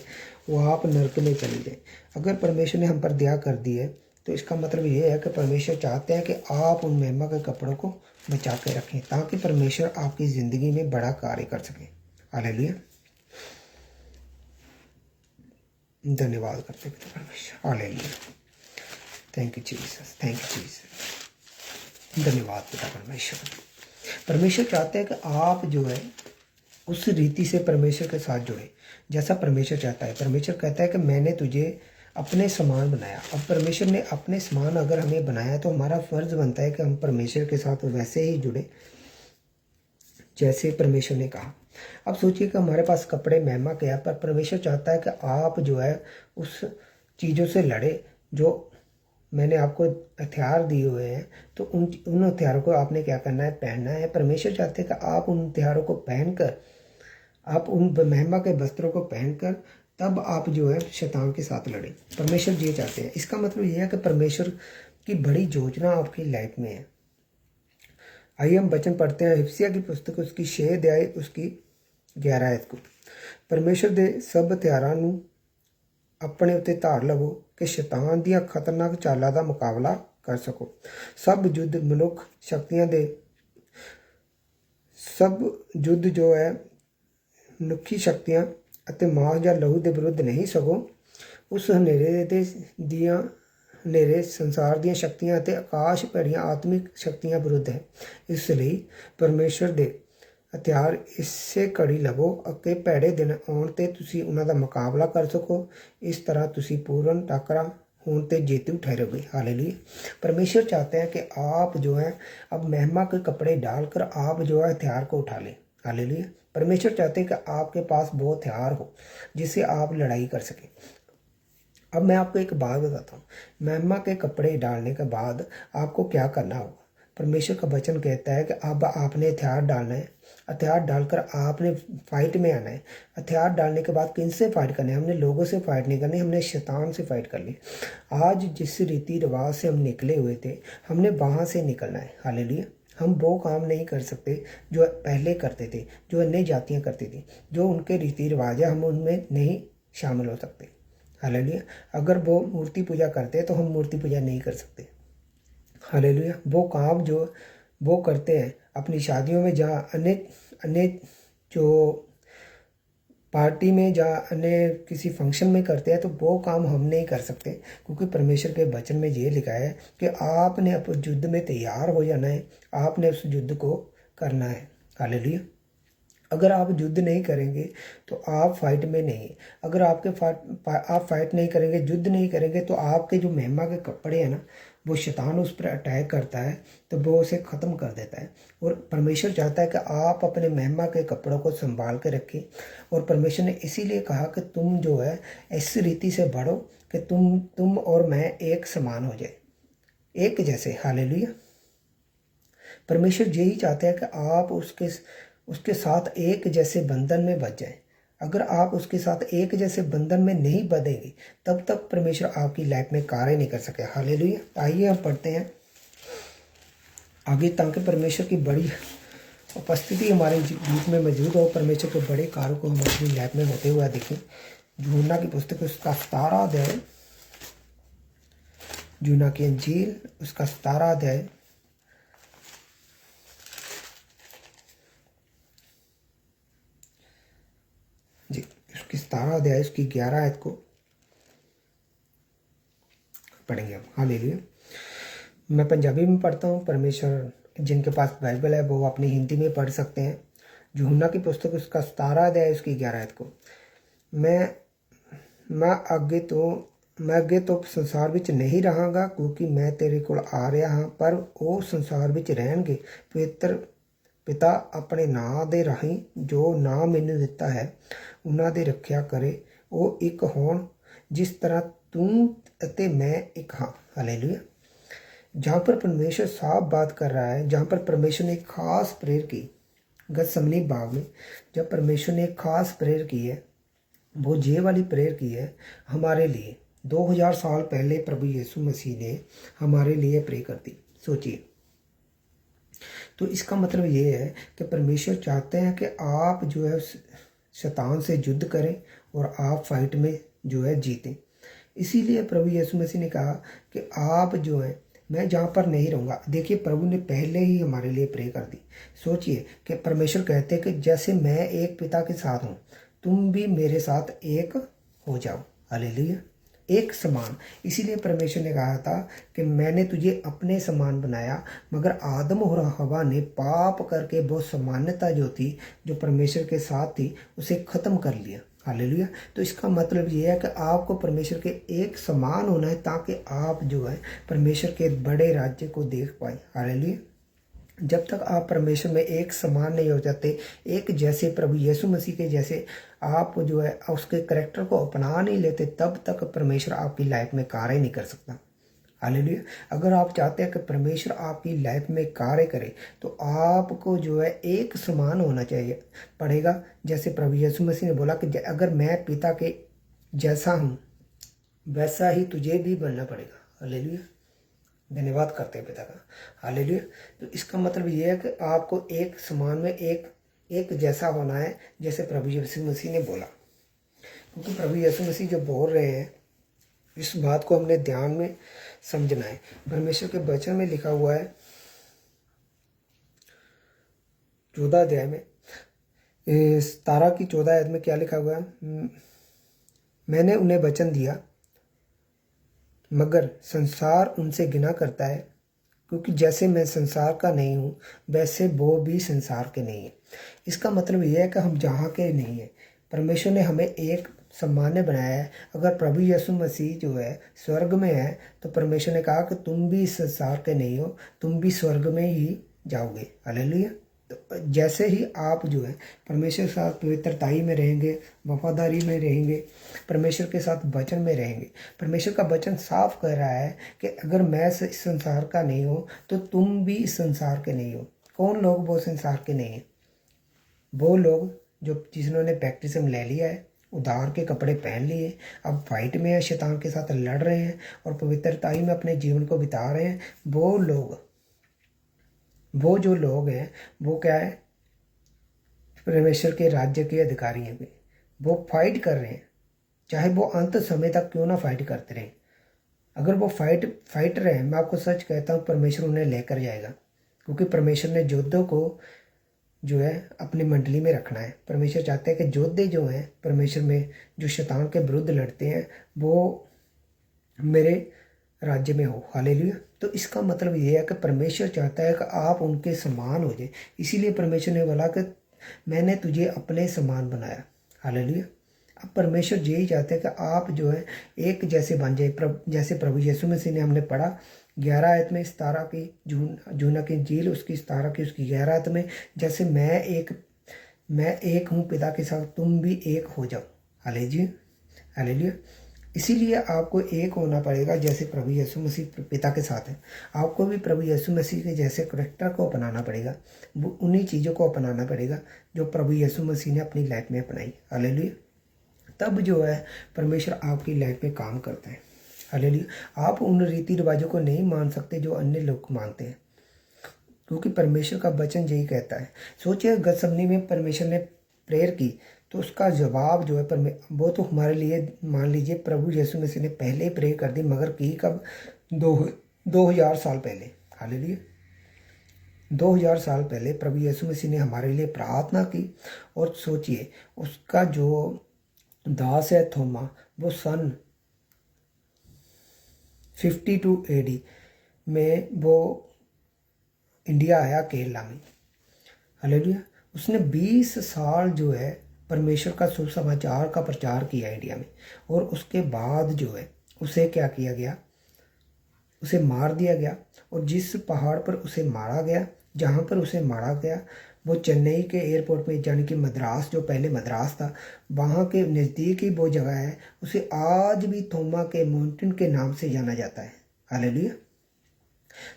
वो आप नरक में चले जाएं। अगर परमेश्वर ने हम पर दया कर दी है तो इसका मतलब ये है कि परमेश्वर चाहते हैं कि आप उन महिमा के कपड़ों को बचा के रखें, ताकि परमेश्वर आपकी ज़िंदगी में बड़ा कार्य कर सके। हालेलुया। धन्यवाद करते हैं परमेश्वर। Hallelujah. Thank you Jesus. Thank you Jesus. धन्यवाद पिता परमेश्वर। परमेश्वर चाहते हैं कि आप जो है उस रीति से परमेश्वर के साथ जुड़े जैसा परमेश्वर चाहता है। परमेश्वर कहता है कि मैंने तुझे अपने समान बनाया। अब परमेश्वर ने अपने समान अगर हमें बनाया तो हमारा फर्ज बनता है कि हम परमेश्वर के साथ वैसे ही जुड़े जैसे परमेश्वर ने कहा। अब सोचिए कि हमारे पास कपड़े महिमा के हैं, पर परमेश्वर चाहता है कि आप जो है उस चीज़ों से लड़े जो मैंने आपको हथियार दिए हुए हैं, तो उन हथियारों को आपने क्या करना है, पहनना है। परमेश्वर चाहते हैं कि आप उन हथियारों को पहनकर, आप उन महिमा के वस्त्रों को पहनकर तब आप जो है शैतान के साथ लड़ें। परमेश्वर ये चाहते हैं। इसका मतलब ये है कि परमेश्वर की बड़ी योजना आपकी लाइफ में है। आइए हम वचन पढ़ते हैं। हिफसिया की पुस्तक उसकी 6 अध्याय उसकी 11 आयत को। परमेश्वर दे सब हथियारां नूं अपने उत्ते धार लवो कि शैतान दियां खतरनाक चालां दा मुकाबला कर सको। सब युद्ध मनुख शक्तियां दे सब युद्ध जो है मनुखी शक्तियां ਅਤੇ मांस ਜਾਂ लहू के विरुद्ध नहीं, सगों ਉਸ ਹਨੇਰੇ ਦੇ ਦੀਆਂ ਹਨੇਰੇ ਸੰਸਾਰ ਦੀਆਂ ਸ਼ਕਤੀਆਂ ਅਤੇ ਆਕਾਸ਼ ਭੈੜੀਆਂ ਆਤਮਿਕ ਸ਼ਕਤੀਆਂ ਵਿਰੁੱਧ ਹੈ। ਇਸ ਲਈ ਪਰਮੇਸ਼ਰ ਦੇ ਹਥਿਆਰ ਇਸੇ ਘੜੀ ਲਵੋ ਅੱਗੇ ਭੈੜੇ ਦਿਨ ਆਉਣ 'ਤੇ ਤੁਸੀਂ ਉਹਨਾਂ ਦਾ ਮੁਕਾਬਲਾ ਕਰ ਸਕੋ। ਇਸ ਤਰ੍ਹਾਂ ਤੁਸੀਂ पूर्ण टाकरा होने ते जेतु ठहरोगे। हालेलुया। परमेश्वर चाहते हैं कि आप जो है अब महिमा के कपड़े डालकर आप जो है हथियार को उठा लें। हालेलुया। परमेश्वर चाहते हैं कि आपके पास वो हथियार हो जिससे आप लड़ाई कर सकें। अब मैं आपको एक बात बताता हूँ, महिमा के कपड़े डालने के बाद आपको क्या करना होगा। परमेश्वर का वचन कहता है कि अब आपने हथियार डालना है, हथियार डालकर आपने फाइट में आना है। हथियार डालने के बाद किन से फाइट करना है? हमने लोगों से फाइट नहीं करनी, हमने शैतान से फाइट करनी। आज जिस रीति रिवाज से हम निकले हुए थे, हमने वहाँ से निकलना है। हालेलुया। हम वो काम नहीं कर सकते जो पहले करते थे, जो अन्य जातियाँ करती थी, जो उनके रीति रिवाज है, हम उनमें नहीं शामिल हो सकते। हालेलुया। अगर वो मूर्ति पूजा करते तो हम मूर्ति पूजा नहीं कर सकते। हालेलुया। वो काम जो वो करते हैं अपनी शादियों में, जहाँ अन्य अन्य जो पार्टी में, जहाँ अन्य किसी फंक्शन में करते हैं, तो वो काम हम नहीं कर सकते, क्योंकि परमेश्वर के वचन में ये लिखा है कि आपने उस युद्ध में तैयार हो जाना है, आपने उस युद्ध को करना है। हालेलुया। अगर आप युद्ध नहीं करेंगे तो आप फाइट में नहीं। अगर आप फाइट नहीं करेंगे, युद्ध नहीं करेंगे, तो आपके जो महिमा के कपड़े हैं ना, वो शैतान उस पर अटैक करता है तो वो उसे ख़त्म कर देता है। और परमेश्वर चाहता है कि आप अपने महिमा के कपड़ों को संभाल के रखें। और परमेश्वर ने इसीलिए कहा कि तुम जो है इस रीति से बढ़ो कि तुम और मैं एक समान हो जाए, एक जैसे। हालेलुया। परमेश्वर यही चाहते हैं कि आप उसके साथ एक जैसे बंधन में बच जाएं। अगर आप उसके साथ एक जैसे बंधन में नहीं बंधेंगे, तब तक परमेश्वर आपकी लाइफ में कार्य नहीं कर सके। हालेलुया। आइए हम पढ़ते हैं आगे, ताकि परमेश्वर की बड़ी उपस्थिति हमारे बीच में मौजूद हो, परमेश्वर के बड़े कार्यों को हम अपनी लाइफ में होते हुए देखें। यूहन्ना की पुस्तक उसका 17 अध्याय, यूहन्ना की अंजील उसका 17 अध्याय जी, उसकी 17 अध्याय उसकी 11 आयत को पढ़ेंगे हम। हालेलुया। मैं पंजाबी में पढ़ता हूँ, परमेश्वर जिनके पास बाइबल है वो अपनी हिंदी में पढ़ सकते हैं। यूहन्ना की पुस्तक उसका 17 अध्याय उसकी 11 आयत को। मैं अगे तो संसार विच नहीं रहांगा, क्योंकि मैं तेरे कोल आ रहा हाँ, पर वो संसार विच रहणगे। पवित्र पिता अपने नां दे राहीं जो नां मैनूं दिता है उन्हां दी रखिया करे, वो एक होण जिस तरह तू अते मैं एक हाँ। हालेलुया। जहाँ पर परमेश्वर साफ बात कर रहा है, जहाँ पर परमेश्वर ने एक खास प्रेयर की गतसमनी बाग में, जब परमेश्वर ने एक खास प्रेयर की है, वो ये वाली प्रेयर की है हमारे लिए। 2000 साल पहले प्रभु यीशु मसीह ने हमारे लिए प्रे कर दी। सोचिए, तो इसका मतलब ये है कि परमेश्वर चाहते हैं कि आप जो है शैतान से युद्ध करें और आप फाइट में जो है जीतें। इसीलिए प्रभु यीशु मसीह ने कहा कि आप जो है, मैं जहाँ पर नहीं रहूँगा। देखिए, प्रभु ने पहले ही हमारे लिए प्रे कर दी। सोचिए कि परमेश्वर कहते हैं कि जैसे मैं एक पिता के साथ हूँ, तुम भी मेरे साथ एक हो जाओ। हालेलुया। एक समान। इसीलिए परमेश्वर ने कहा था कि मैंने तुझे अपने समान बनाया, मगर आदम और हवा ने पाप करके वो समानता जो थी, जो परमेश्वर के साथ थी, उसे ख़त्म कर लिया। हालेलुया। तो इसका मतलब ये है कि आपको परमेश्वर के एक समान होना है, ताकि आप जो है परमेश्वर के बड़े राज्य को देख पाए। हालेलुया। जब तक आप परमेश्वर में एक समान नहीं हो जाते, एक जैसे प्रभु यीशु मसीह के जैसे आप जो है उसके करैक्टर को अपना नहीं लेते, तब तक परमेश्वर आपकी लाइफ में कार्य नहीं कर सकता। हालेलुया। अगर आप चाहते हैं कि परमेश्वर आपकी लाइफ में कार्य करे, तो आपको जो है एक समान होना चाहिए पड़ेगा। जैसे प्रभु यीशु मसीह ने बोला कि अगर मैं पिता के जैसा हूँ, वैसा ही तुझे भी बनना पड़ेगा। हालेलुया। धन्यवाद करते हैं पिता का। हालेलुया। तो इसका मतलब ये है कि आपको एक समान में एक जैसा होना है, जैसे प्रभु यीशु मसीह ने बोला। क्योंकि प्रभु यीशु मसीह जो बोल रहे हैं, इस बात को हमने ध्यान में समझना है। परमेश्वर के वचन में लिखा हुआ है 14 अध्याय में 17 की 14 आयत में क्या लिखा हुआ है? मैंने उन्हें वचन दिया मगर संसार उनसे घृणा करता है, क्योंकि जैसे मैं संसार का नहीं हूँ वैसे वो भी संसार के नहीं है। इसका मतलब यह है कि हम जहाँ के नहीं हैं। परमेश्वर ने हमें एक सामान्य बनाया है। अगर प्रभु यीशु मसीह जो है स्वर्ग में है, तो परमेश्वर ने कहा कि तुम भी इस संसार के नहीं हो, तुम भी स्वर्ग में ही जाओगे। हालेलुया। तो जैसे ही आप जो है परमेश्वर के साथ पवित्रताई में रहेंगे, वफादारी में रहेंगे, परमेश्वर के साथ वचन में रहेंगे, परमेश्वर का वचन साफ कह रहा है कि अगर मैं इस संसार का नहीं हूँ तो तुम भी इस संसार के नहीं हो। कौन लोग वो संसार के नहीं हैं? वो लोग जो जिन्होंने बैप्टिज्म ले लिया है, उधार के कपड़े पहन लिए, अब फाइट में है, शैतान के साथ लड़ रहे हैं और पवित्रताई में अपने जीवन को बिता रहे हैं। वो जो लोग हैं वो क्या है? परमेश्वर के राज्य के अधिकारी हैं। वो फाइट कर रहे हैं, चाहे वो अंत समय तक क्यों ना फाइट करते रहें। अगर वो फाइट रहे हैं, मैं आपको सच कहता हूँ, परमेश्वर उन्हें लेकर जाएगा, क्योंकि परमेश्वर ने योद्धों को जो है अपनी मंडली में रखना है। परमेश्वर चाहते हैं कि योद्धे जो हैं परमेश्वर में, जो शैतान के विरुद्ध लड़ते हैं, वो मेरे राज्य में हो। हालेलुया। तो इसका मतलब ये है कि परमेश्वर चाहता है कि आप उनके समान हो जाए। इसीलिए परमेश्वर ने बोला कि मैंने तुझे अपने समान बनाया। हालेलुया। अब परमेश्वर यही चाहते हैं कि आप जो है एक जैसे बन जाए। जैसे प्रभु यीशु मसीह ने हमने पढ़ा 11 आयत में, 17 की यूहन्ना की इंजील उसकी 17 की उसकी 11 आयत में, जैसे मैं एक हूँ पिता के साथ, तुम भी एक हो जाओ। हालेलुया। हालेलुया। इसीलिए आपको एक होना पड़ेगा, जैसे प्रभु यीशु मसीह पिता के साथ है। आपको भी प्रभु यीशु मसीह के जैसे करैक्टर को अपनाना पड़ेगा, उन्हीं चीज़ों को अपनाना पड़ेगा जो प्रभु यीशु मसीह ने अपनी लाइफ में अपनाई। हालेलुया। तब जो है परमेश्वर आपकी लाइफ में काम करता है। हालेलुया। आप उन रीति रिवाजों को नहीं मान सकते जो अन्य लोग मानते हैं, क्योंकि परमेश्वर का वचन यही कहता है। सोचिए, गतसमनी में परमेश्वर ने प्रेयर की तो उसका जवाब जो है वो तो हमारे लिए, मान लीजिए प्रभु यीशु मसीह ने पहले ही प्रे कर दी, मगर की कब? 2000 साल पहले। हालेलुया। 2000 साल पहले प्रभु यीशु मसीह ने हमारे लिए प्रार्थना की। और सोचिए, उसका जो दास है थोमा, वो सन 52 AD में वो इंडिया आया, केरला में। हालेलुया। उसने 20 साल जो है परमेश्वर का शुभ समाचार का प्रचार किया इंडिया में। और उसके बाद जो है उसे क्या किया गया? उसे मार दिया गया। और जिस पहाड़ पर उसे मारा गया, जहाँ पर उसे मारा गया, वो चेन्नई के एयरपोर्ट में, यानी कि मद्रास, जो पहले मद्रास था, वहाँ के नज़दीक ही वो जगह है। उसे आज भी थोमा के माउंटेन के नाम से जाना जाता है। हालेलुया।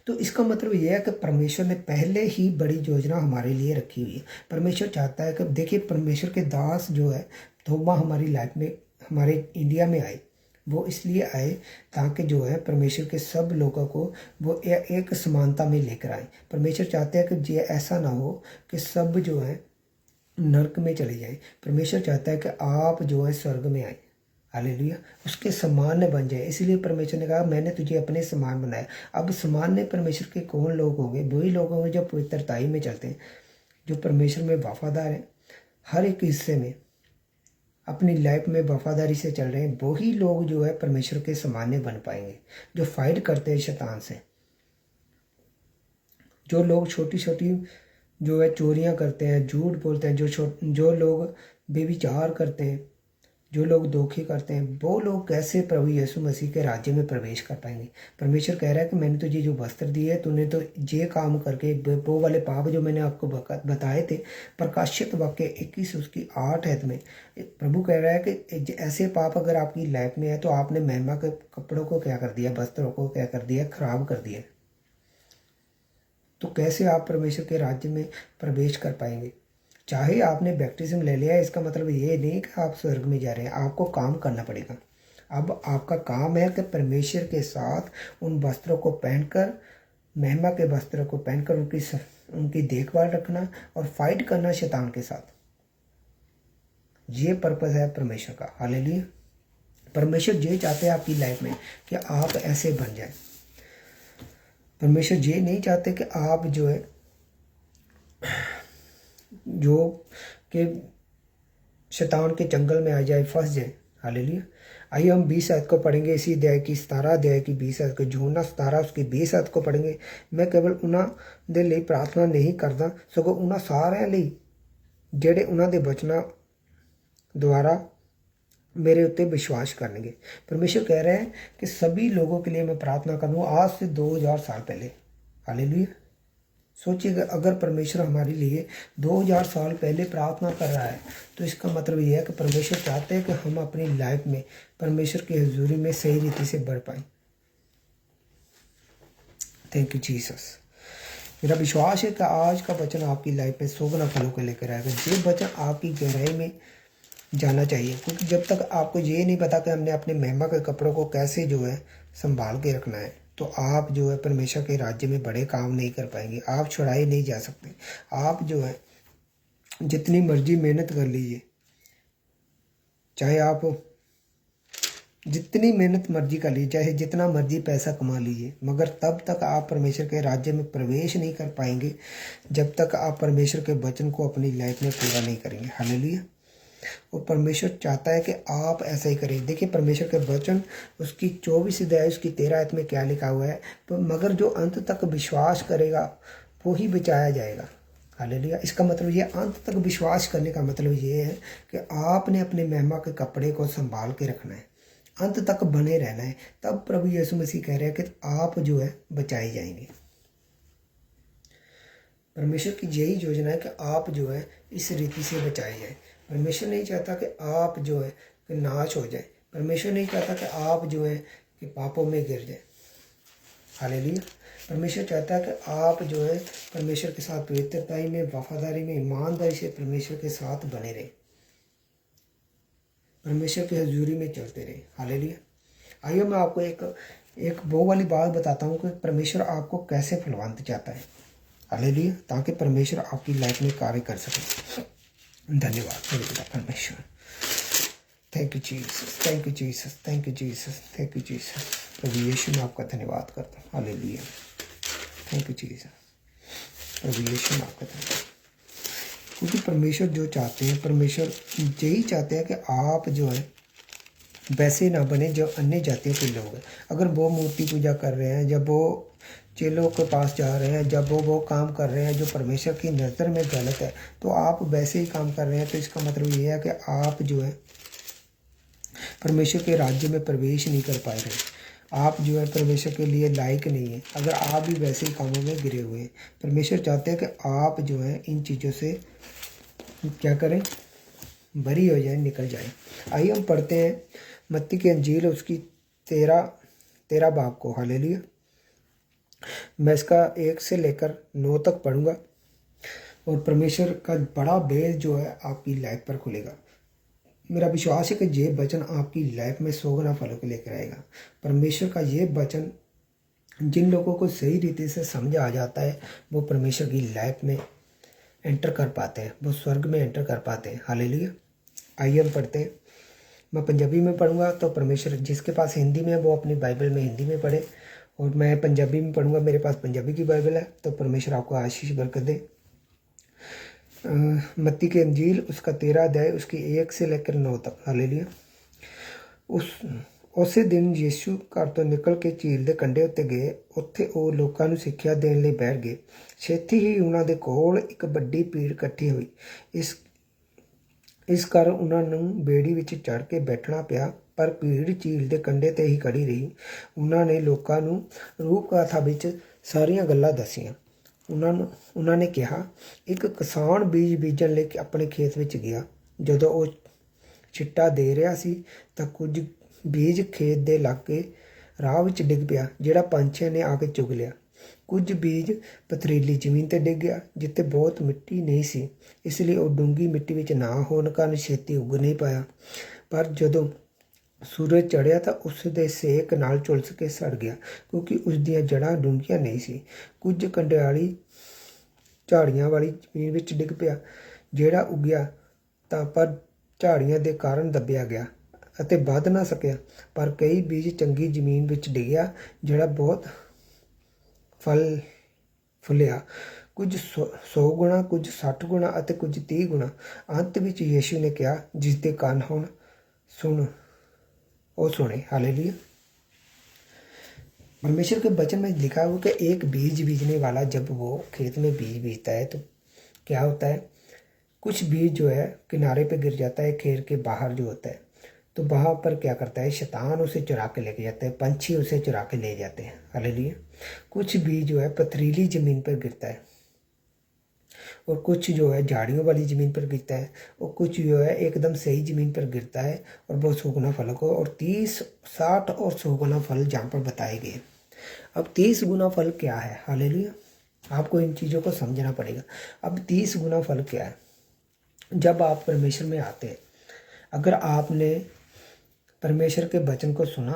तो इसका मतलब यह है कि परमेश्वर ने पहले ही बड़ी योजना हमारे लिए रखी हुई है। परमेश्वर चाहता है कि, देखिए, परमेश्वर के दास जो है थोमा हमारी लाइफ में, हमारे इंडिया में आए। वो इसलिए आए ताकि जो है परमेश्वर के सब लोगों को वो एक समानता में लेकर आए। परमेश्वर चाहते हैं कि ये ऐसा ना हो कि सब जो है नरक में चले जाएं। परमेश्वर चाहता है कि आप जो है स्वर्ग में आए। हालेलुया। उसके समान बन जाए। इसलिए परमेश्वर ने कहा मैंने तुझे अपने समान बनाया। अब समान परमेश्वर के कौन लोग होंगे? वही लोग होंगे जो पवित्रताई में चलते हैं, जो परमेश्वर में वफादार हैं, हर एक हिस्से में अपनी लाइफ में वफादारी से चल रहे हैं। वही लोग जो है परमेश्वर के समान बन पाएंगे, जो फाइट करते हैं शैतान से। जो लोग छोटी छोटी जो है चोरियां करते हैं, झूठ बोलते हैं, जो लोग बेविचार करते हैं, जो लोग धोखे करते हैं, वो लोग कैसे प्रभु यीशु मसीह के राज्य में प्रवेश कर पाएंगे? परमेश्वर कह रहा है कि मैंने तुझे जो वस्त्र दिए है, तूने तो ये काम करके वो वाले पाप जो मैंने आपको बताए थे, प्रकाशित वाक्य 21 उसकी 8 है में प्रभु कह रहा है कि ऐसे पाप अगर आपकी लाइफ में है तो आपने महिमा के कपड़ों को क्या कर दिया, वस्त्रों को क्या कर दिया, खराब कर दिया। तो कैसे आप परमेश्वर के राज्य में प्रवेश कर पाएंगे? चाहे आपने बैप्टिज्म ले लिया है, इसका मतलब ये नहीं कि आप स्वर्ग में जा रहे हैं। आपको काम करना पड़ेगा। अब आपका काम है कि परमेश्वर के साथ उन वस्त्रों को पहनकर, महिमा के वस्त्रों को पहनकर उनकी देखभाल रखना और फाइट करना शैतान के साथ। ये पर्पस है परमेश्वर का। हालेलुया। परमेश्वर ये चाहते हैं आपकी लाइफ में कि आप ऐसे बन जाए। परमेश्वर ये नहीं चाहते कि आप जो है जो कि शैतान के जंगल में आ जाए, फंस जाए। हालेलुया। आइए हम 20 आयत को पढ़ेंगे। इसी अध्याय की 17 अध्याय की 20 आयत को, यूहन्ना 17 उसकी 20 आयत को पढ़ेंगे। मैं केवल उन्हां दे ਲਈ प्रार्थना नहीं करदा, सगों उन्हां सारिਆਂ ਲਈ ਜਿਹੜੇ उन्हां दे वचनां द्वारा मेरे उत्ते विश्वास करेंगे। परमेश्वर कह रहे हैं कि सभी लोगों के लिए मैं प्रार्थना करूँ आज से 2000 साल पहले। हालेलुया। सोचिएगा, अगर परमेश्वर हमारे लिए 2000 साल पहले प्रार्थना कर रहा है तो इसका मतलब यह है कि परमेश्वर चाहते हैं कि हम अपनी लाइफ में परमेश्वर की हजूरी में सही रीति से बढ़ पाएं। Thank you Jesus. मेरा विश्वास है कि आज का वचन आपकी लाइफ में सोगना फलों को लेकर आएगा। ये वचन आपकी गहराई में जाना चाहिए, क्योंकि जब तक आपको ये नहीं पता कि हमने अपने महिमा के कपड़ों को कैसे जो है संभाल के रखना है, तो आप जो है परमेश्वर के राज्य में बड़े काम नहीं कर पाएंगे। आप छुड़ाए नहीं जा सकते। आप जो है जितनी मर्जी मेहनत कर लीजिए, चाहे आप जितनी मेहनत मर्जी कर लीजिए, चाहे जितना मर्जी पैसा कमा लीजिए, मगर तब तक आप परमेश्वर के राज्य में प्रवेश नहीं कर पाएंगे जब तक आप परमेश्वर के वचन को अपनी लाइफ में पूरा नहीं करेंगे। हालेलुया। और परमेश्वर चाहता है कि आप ऐसा ही करें। देखिए परमेश्वर के वचन उसकी 24 अध्याय उसकी 13 आयत में क्या लिखा हुआ है, तो मगर जो अंत तक विश्वास करेगा वो ही बचाया जाएगा। हालेलुया। इसका मतलब ये, अंत तक विश्वास करने का मतलब ये है कि आपने अपने महिमा के कपड़े को संभाल के रखना है, अंत तक बने रहना है। तब प्रभु यीशु मसीह कह रहे हैं कि आप जो है बचाए जाएंगे। परमेश्वर की यही योजना है कि आप जो है इस रीति से बचाए जाए। परमेश्वर नहीं चाहता कि आप जो है कि नाश हो जाए। परमेश्वर नहीं चाहता कि आप जो है कि पापों में गिर जाए। हालेलुया। परमेश्वर चाहता है कि आप जो है परमेश्वर के साथ पवित्रताई में, वफादारी में, ईमानदारी से परमेश्वर के साथ बने रहे, परमेश्वर की हजूरी में चलते रहे। हालेलुया। आइए मैं आपको एक वो वाली बात बताता हूँ कि परमेश्वर आपको कैसे फलवंत चाहता है। हालेलुया। ताकि परमेश्वर आपकी लाइफ में कार्य कर सके। धन्यवाद मेरे पिता परमेश्वर। Thank you Jesus, thank you Jesus, thank you Jesus, thank you Jesus. प्रभु यीशु मैं आपका धन्यवाद करता हूँ। हालेलुया। Thank you Jesus. प्रभु यीशु मैं आपका धन्यवाद, क्योंकि परमेश्वर जो चाहते हैं, परमेश्वर यही चाहते हैं कि आप जो है वैसे ना बने जो अन्य जातियों के लोग हैं। अगर वो मूर्ति पूजा कर रहे हैं, जब वो चेलों के पास जा रहे हैं, जब वो काम कर रहे हैं जो परमेश्वर की नज़र में गलत है, तो आप वैसे ही काम कर रहे हैं, तो इसका मतलब ये है कि आप जो है परमेश्वर के राज्य में प्रवेश नहीं कर पा रहे। आप जो है परमेश्वर के लिए लायक नहीं है, अगर आप भी वैसे ही कामों में गिरे हुए हैं। परमेश्वर चाहते हैं कि आप जो है इन चीज़ों से क्या करें, बरी हो जाए, निकल जाए। आइए हम पढ़ते हैं मत्ती की अंजील उसकी 13 बाब को। हालेलुया। मैं इसका 1 से लेकर 9 तक पढ़ूंगा और परमेश्वर का बड़ा बेस जो है आपकी लाइफ पर खुलेगा। मेरा विश्वास है कि ये वचन आपकी लाइफ में 100 गुना फलों को लेकर आएगा। परमेश्वर का ये वचन जिन लोगों को सही रीति से समझ आ जाता है, वो परमेश्वर की लाइफ में एंटर कर पाते हैं, वो स्वर्ग में एंटर कर पाते हैं। हालेलुया। आइए हम पढ़ते हैं। मैं पंजाबी में पढ़ूंगा, तो परमेश्वर जिसके पास हिंदी में है वो अपनी बाइबल में हिंदी में पढ़े, और मैं पंजाबी में पढ़ूंगा, मेरे पास पंजाबी की बाइबल है। तो परमेश्वर आपको आशीष बरकत दे। मत्ती की अंजील उसका 13 अध्याय उसकी 1 से लेकर 9 तक। हालेलुया। ਉਸੇ ਦਿਨ ਯीशु ਘਰ ਤੋਂ ਨਿਕਲ ਕੇ ਝੀਲ ਦੇ ਕੰਢੇ ਉੱਤੇ ਗਏ। ਉੱਥੇ ਉਹ ਲੋਕਾਂ ਨੂੰ ਸਿੱਖਿਆ ਦੇਣ ਲਈ ਬੈਠ ਗਏ। ਛੇਤੀ ਹੀ ਉਹਨਾਂ ਦੇ ਕੋਲ ਇੱਕ ਵੱਡੀ ਭੀੜ ਇਕੱਠੀ ਹੋਈ। ਇਸ ਕਾਰਨ ਉਹਨਾਂ ਨੂੰ ਬੇੜੀ ਵਿੱਚ ਚੜ੍ਹ ਕੇ ਬੈਠਣਾ ਪਿਆ, ਪਰ ਭੀੜ ਝੀਲ ਦੇ ਕੰਢੇ 'ਤੇ ਹੀ ਖੜੀ ਰਹੀ। ਉਹਨਾਂ ਨੇ ਲੋਕਾਂ ਨੂੰ ਰੂਪ ਗਾਥਾ ਵਿੱਚ ਸਾਰੀਆਂ ਗੱਲਾਂ ਦੱਸੀਆਂ। ਉਹਨਾਂ ਨੇ ਕਿਹਾ, ਇੱਕ ਕਿਸਾਨ ਬੀਜ ਬੀਜਣ ਲਈ ਆਪਣੇ ਖੇਤ ਵਿੱਚ ਗਿਆ। ਜਦੋਂ ਉਹ ਛਿੱਟਾ ਦੇ ਰਿਹਾ ਸੀ ਤਾਂ ਕੁਝ ਬੀਜ ਖੇਤ ਦੇ ਲਾਗੇ ਰਾਹ ਵਿੱਚ ਡਿੱਗ ਪਿਆ, ਜਿਹੜਾ ਪੰਛੀਆਂ ਨੇ ਆ ਕੇ ਚੁਗ ਲਿਆ। ਕੁਝ ਬੀਜ ਪਥਰੀਲੀ ਜ਼ਮੀਨ 'ਤੇ ਡਿੱਗ ਗਿਆ, ਜਿੱਥੇ ਬਹੁਤ ਮਿੱਟੀ ਨਹੀਂ ਸੀ, ਇਸ ਲਈ ਉਹ ਡੂੰਘੀ ਮਿੱਟੀ ਵਿੱਚ ਨਾ ਹੋਣ ਕਾਰਨ ਛੇਤੀ ਉੱਗ ਨਹੀਂ ਪਾਇਆ। ਪਰ ਜਦੋਂ ਸੂਰਜ ਚੜ੍ਹਿਆ ਤਾਂ ਉਸ ਦੇ ਸੇਕ ਨਾਲ ਝੁਲਸ ਕੇ ਸੜ ਗਿਆ, ਕਿਉਂਕਿ ਉਸ ਦੀਆਂ ਜੜ੍ਹਾਂ ਡੂੰਘੀਆਂ ਨਹੀਂ ਸੀ। ਕੁਝ ਕੰਡਿਆਲੀ ਝਾੜੀਆਂ ਵਾਲੀ ਜ਼ਮੀਨ ਵਿੱਚ ਡਿੱਗ ਪਿਆ, ਜਿਹੜਾ ਉੱਗਿਆ ਤਾਂ ਪਰ ਝਾੜੀਆਂ ਦੇ ਕਾਰਨ ਦੱਬਿਆ ਗਿਆ ਅਤੇ ਵੱਧ ਨਾ ਸਕਿਆ। ਪਰ ਕਈ ਬੀਜ ਚੰਗੀ ਜ਼ਮੀਨ ਵਿੱਚ ਡਿੱਗਿਆ, ਜਿਹੜਾ ਬਹੁਤ ਫਲ ਫੁੱਲਿਆ, ਕੁਝ 100 ਗੁਣਾ, ਕੁਝ 60 ਗੁਣਾ ਅਤੇ ਕੁਝ 30 ਗੁਣਾ। ਅੰਤ ਵਿੱਚ ਯੀਸ਼ੂ ਨੇ ਕਿਹਾ, ਜਿਸ ਦੇ ਕੰਨ ਹੁਣ ਸੁਣ। और सुने। हालेलुया। परमेश्वर के वचन में लिखा हुआ कि एक बीज बीजने वाला जब वो खेत में बीज बीजता है तो क्या होता है, कुछ बीज जो है किनारे पे गिर जाता है, खेत के बाहर जो होता है, तो वहाँ पर क्या करता है, शैतान उसे चुरा के लेके जाते हैं, पंछी उसे चुरा के ले जाते हैं। हालेलुया। कुछ बीज जो है पथरीली ज़मीन पर गिरता है, और कुछ जो है झाड़ियों वाली ज़मीन पर गिरता है, और कुछ जो है एकदम सही ज़मीन पर गिरता है और बहुत 100 गुना फल को, और 30, 60 और 100 गुना फल जहाँ पर बताए गए। अब 30 गुना फल क्या है? हालेलुया। आपको इन चीज़ों को समझना पड़ेगा। अब 30 गुना फल क्या है? जब आप परमेश्वर में आते हैं, अगर आपने परमेश्वर के वचन को सुना,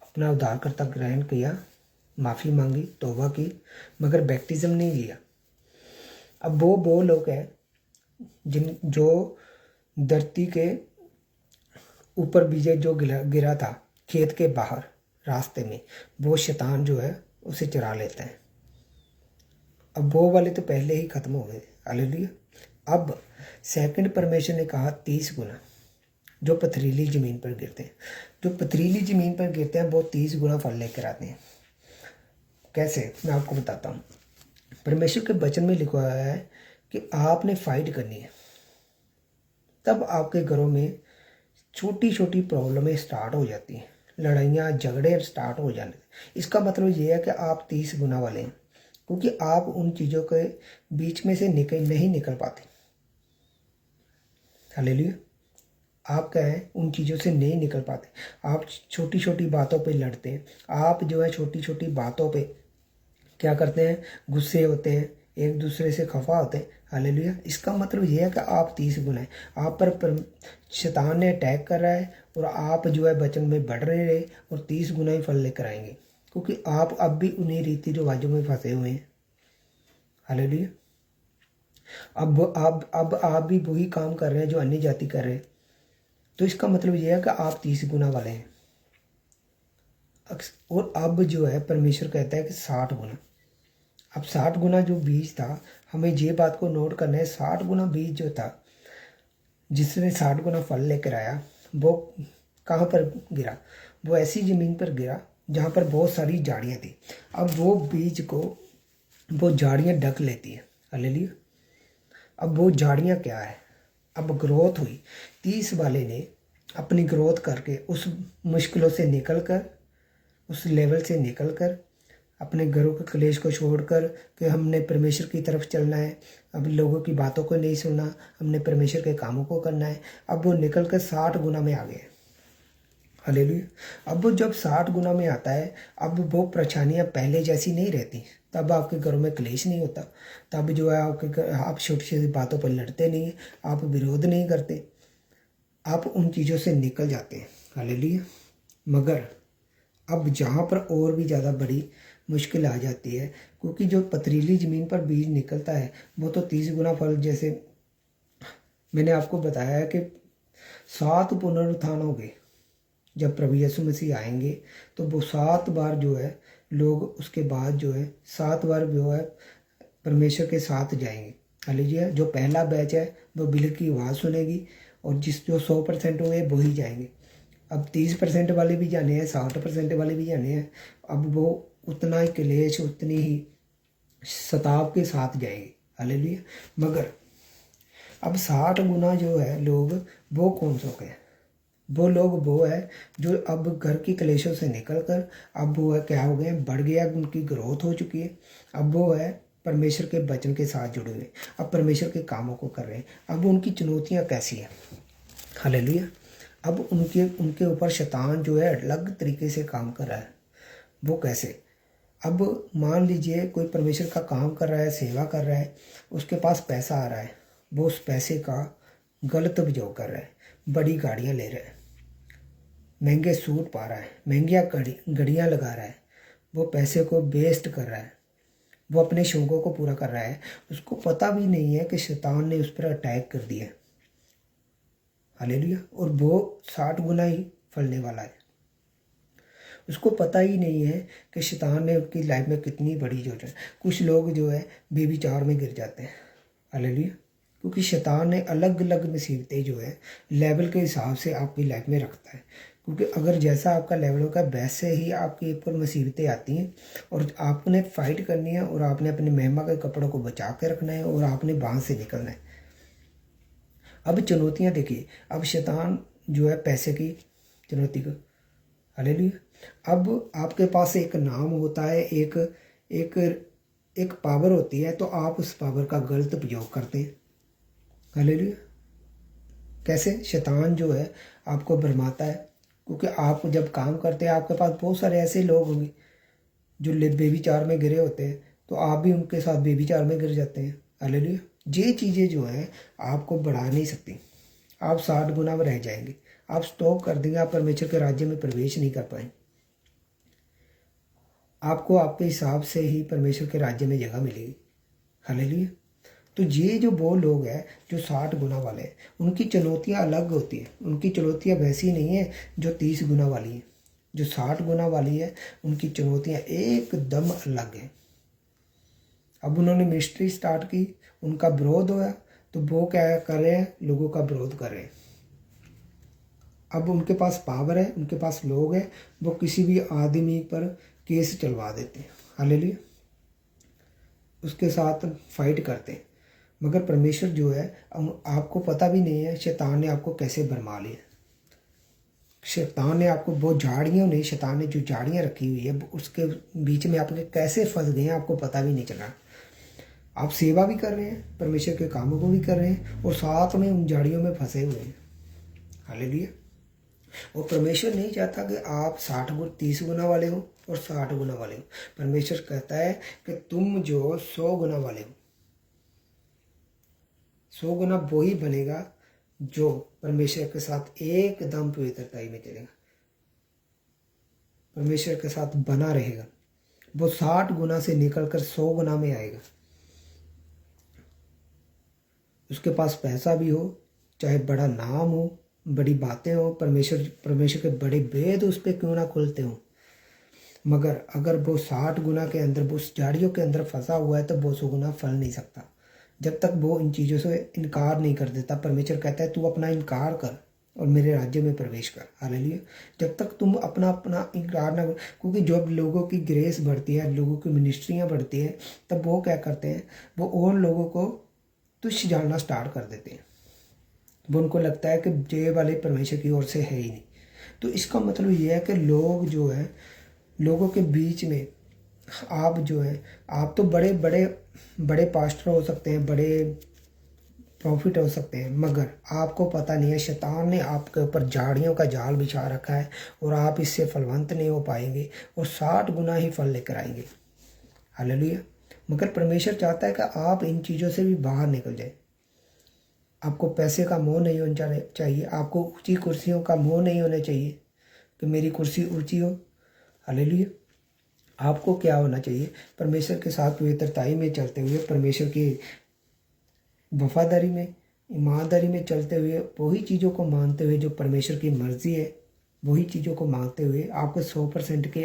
अपना उद्धारकर्ता ग्रहण किया, माफ़ी मांगी, तौबा की, मगर बैप्टिज्म नहीं लिया, अब वो लोग हैं जो धरती के ऊपर बीजे जो गिरा था खेत के बाहर रास्ते में, वो शैतान जो है उसे चुरा लेता है। अब वो वाले तो पहले ही खत्म हो गए। हालेलुया। अब सेकंड परमेश्वर ने कहा 30 गुना जो पथरीली ज़मीन पर गिरते हैं। जो पथरीली ज़मीन पर गिरते हैं वो 30 गुना फल लेकर आते हैं। कैसे? मैं आपको बताता हूँ। परमेश्वर के वचन में लिखा हुआ है कि आपने फाइट करनी है, तब आपके घरों में छोटी छोटी प्रॉब्लमें स्टार्ट हो जाती हैं, लड़ाइयाँ झगड़े स्टार्ट हो जाने। इसका मतलब ये है कि आप 30 गुना वाले हैं, क्योंकि आप उन चीज़ों के बीच में से नहीं निकल पाते। हालेलुया। आप क्या है, उन चीज़ों से नहीं निकल पाते। आप छोटी छोटी बातों पे लड़ते हैं, आप जो है छोटी छोटी बातों पे क्या करते हैं, गुस्से होते हैं, एक दूसरे से खफा होते हैं। हालेलुया। इसका मतलब यह है कि आप 30 गुना है, आप पर शैतान ने अटैक कर रहा है, और आप जो है वचन में बढ़ रहे और 30 गुना ही फल लेकर आएंगे, क्योंकि आप अब भी उन्हीं रीति रिवाजों में फंसे हुए हैं। हालेलुया। अब आप भी वही काम कर रहे हैं जो अन्य जाति कर रहे हैं, तो इसका मतलब यह है कि आप 30 गुना वाले हैं। और अब जो है परमेश्वर कहता है कि 60 गुना। अब 60 गुना जो बीज था, हमें ये बात को नोट करना है, 60 गुना बीज जो था, जिसने 60 गुना फल लेकर आया, वो कहाँ पर गिरा? वो ऐसी ज़मीन पर गिरा जहाँ पर बहुत सारी झाड़ियाँ थी। अब वो बीज को वो झाड़ियाँ ढक लेती है। हालेलुया। अब वो झाड़ियाँ क्या है? अब ग्रोथ हुई। 30 वाले ने अपनी ग्रोथ करके उस मुश्किलों से निकलकर, उस लेवल से निकलकर, अपने घरों के क्लेश को छोड़कर कि हमने परमेश्वर की तरफ चलना है, अब लोगों की बातों को नहीं सुनना, हमने परमेश्वर के कामों को करना है, अब वो निकल कर 60 गुना में आ गए। हालेलुया। अब वो जब 60 गुना में आता है, अब वो परेशानियाँ पहले जैसी नहीं रहती। तब आपके घरों में क्लेश नहीं होता, तब जो है आप छोटी छोटी बातों पर लड़ते नहीं, आप विरोध नहीं करते, आप उन चीज़ों से निकल जाते हैं। हालेलुया। मगर अब जहाँ पर और भी ज़्यादा बड़ी मुश्किल आ जाती है, क्योंकि जो पथरीली ज़मीन पर बीज निकलता है वो तो 30 गुना फल, जैसे मैंने आपको बताया है कि 7 पुनरुत्थान हो गए। जब प्रभु यीशु मसीह आएंगे तो वो 7 बार जो है लोग उसके बाद जो है 7 बार जो है परमेश्वर के साथ जाएंगे। हालेलुया। जो पहला बैच है वो बिल की आवाज़ सुनेगी, और जो 100% हुए वही जाएंगे। अब 30% वाले भी जाने हैं, 60% वाले भी जाने हैं। अब वो उतना ही क्लेश, उतनी ही सताव के साथ जाएंगे। हालेलुया। मगर अब 60 गुना जो है लोग, वो कौन सो गए? वो लोग वो है जो अब घर की क्लेशों से निकलकर अब वो है क्या हो गए, बढ़ गया, उनकी ग्रोथ हो चुकी है। अब वो है परमेश्वर के वचन के साथ जुड़े हुए, अब परमेश्वर के कामों को कर रहे हैं। अब उनकी चुनौतियाँ कैसी हैं? हालेलुया। अब उनके ऊपर शैतान जो है अलग तरीके से काम कर रहा है। वो कैसे? अब मान लीजिए कोई परमेश्वर का काम कर रहा है, सेवा कर रहा है, उसके पास पैसा आ रहा है, वो उस पैसे का गलत उपयोग कर रहा है, बड़ी गाड़ियाँ ले रहा है, महंगे सूट पा रहा है, महंगिया घड़ियाँ लगा रहा है, वो पैसे को वेस्ट कर रहा है, वो अपने शौकों को पूरा कर रहा है। उसको पता भी नहीं है कि शैतान ने उस पर अटैक कर दिया। हालेलुया। और वो 60 गुना ही फलने वाला है। उसको पता ही नहीं है कि शैतान ने उसकी लाइफ में कितनी बड़ी जो है, कुछ लोग जो है बेविचार में गिर जाते हैं। हालेलुया। क्योंकि शैतान ने अलग अलग मुसीबतें जो है लेवल के हिसाब से आपकी लाइफ में रखता है। क्योंकि अगर जैसा आपका लेवल होगा वैसे ही आपके ऊपर मुसीबतें आती हैं और आपने फाइट करनी है और आपने अपने महिमा के कपड़ों को बचा के रखना है और आपने वहाँ से निकलना है। अब चुनौतियाँ देखिए, अब शैतान जो है पैसे की चुनौती को, हालेलुया। अब आपके पास एक नाम होता है, एक एक एक पावर होती है, तो आप उस पावर का गलत उपयोग करते हैं, हालेलुया। कैसे? शैतान जो है आपको भरमाता है, क्योंकि आप जब काम करते हैं आपके पास बहुत सारे ऐसे लोग होंगे जो बेबीचार में गिरे होते हैं, तो आप भी उनके साथ बेबीचार में गिर जाते हैं, हालेलुया। ये चीज़ें जो हैं आपको बढ़ा नहीं सकती, आप 60 गुना में रह जाएंगे, आप स्टॉप कर देंगे, आप परमेश्वर के राज्य में प्रवेश नहीं कर पाएंगे। आपको आपके हिसाब से ही परमेश्वर के राज्य में जगह मिलेगी, हालेलुया। तो ये जो वो लोग हैं जो 60 गुना वाले हैं, उनकी चुनौतियाँ अलग होती हैं, उनकी चुनौतियाँ वैसी नहीं है जो 30 गुना वाली हैं। जो 60 गुना वाली है उनकी चुनौतियाँ एकदम अलग हैं। अब उन्होंने मिनिस्ट्री स्टार्ट की, उनका विरोध हुआ, तो वो क्या कर रहे हैं? लोगों का विरोध कर रहे हैं। अब उनके पास पावर है, उनके पास लोग हैं, वो किसी भी आदमी पर केस चलवा देते हैं, हालेलुया, उसके साथ फाइट करते हैं। मगर परमेश्वर जो है, आपको पता भी नहीं है शैतान ने आपको कैसे भरमा लिया। शैतान ने आपको वो झाड़ियों ने, शैतान ने जो झाड़ियाँ रखी हुई है उसके बीच में आपने कैसे फंस गए हैं आपको पता भी नहीं चला। आप सेवा भी कर रहे हैं, परमेश्वर के कामों को भी कर रहे हैं और साथ में उन झाड़ियों में फंसे हुए हैं, हालेलुया। और परमेश्वर नहीं चाहता कि आप 30 गुना वाले हो और 60 गुना वाले हो। परमेश्वर कहता है कि तुम जो 100 गुना वाले हो, 100 गुना वो ही बनेगा जो परमेश्वर के साथ एकदम पवित्रताई में चलेगा, परमेश्वर के साथ बना रहेगा। वो 60 गुना से निकलकर 100 गुना में आएगा। उसके पास पैसा भी हो, चाहे बड़ा नाम हो, बड़ी बातें हो, परमेश्वर के बड़े भेद उस पर क्यों ना खुलते हो, मगर अगर वो 60 गुना के अंदर, वो झाड़ियों के अंदर फंसा हुआ है, तो वो 100 गुना फल नहीं सकता जब तक वो इन चीज़ों से इनकार नहीं कर देता। परमेश्वर कहता है तू अपना इनकार कर और मेरे राज्य में प्रवेश कर, हालेलुया। जब तक तुम अपना इनकार ना, क्योंकि जब लोगों की ग्रेस बढ़ती है, लोगों की मिनिस्ट्रियाँ बढ़ती हैं, तब वो क्या करते हैं, वो और लोगों को तुच्छ जानना स्टार्ट कर देते हैं। वो उनको लगता है कि ये वाले परमेश्वर की ओर से है ही नहीं। तो इसका मतलब ये है कि लोग जो है, लोगों के बीच में आप जो है, आप तो बड़े बड़े बड़े पास्टर हो सकते हैं, बड़े प्रॉफिट हो सकते हैं, मगर आपको पता नहीं है शैतान ने आपके ऊपर झाड़ियों का जाल बिछा रखा है और आप इससे फलवंत नहीं हो पाएंगे और 60 गुना ही फल लेकर आएंगे, हालेलुया। मगर परमेश्वर चाहता है कि आप इन चीज़ों से भी बाहर निकल जाए। आपको पैसे का मोह नहीं होना चाहिए, आपको ऊंची कुर्सियों का मोह नहीं होना चाहिए कि मेरी कुर्सी ऊंची हो, हालेलुया। आपको क्या होना चाहिए? परमेश्वर के साथ पवित्रताई में चलते हुए, परमेश्वर की वफादारी में, ईमानदारी में चलते हुए, वही चीज़ों को मानते हुए जो परमेश्वर की मर्जी है, वही चीज़ों को मांगते हुए आपको 100% के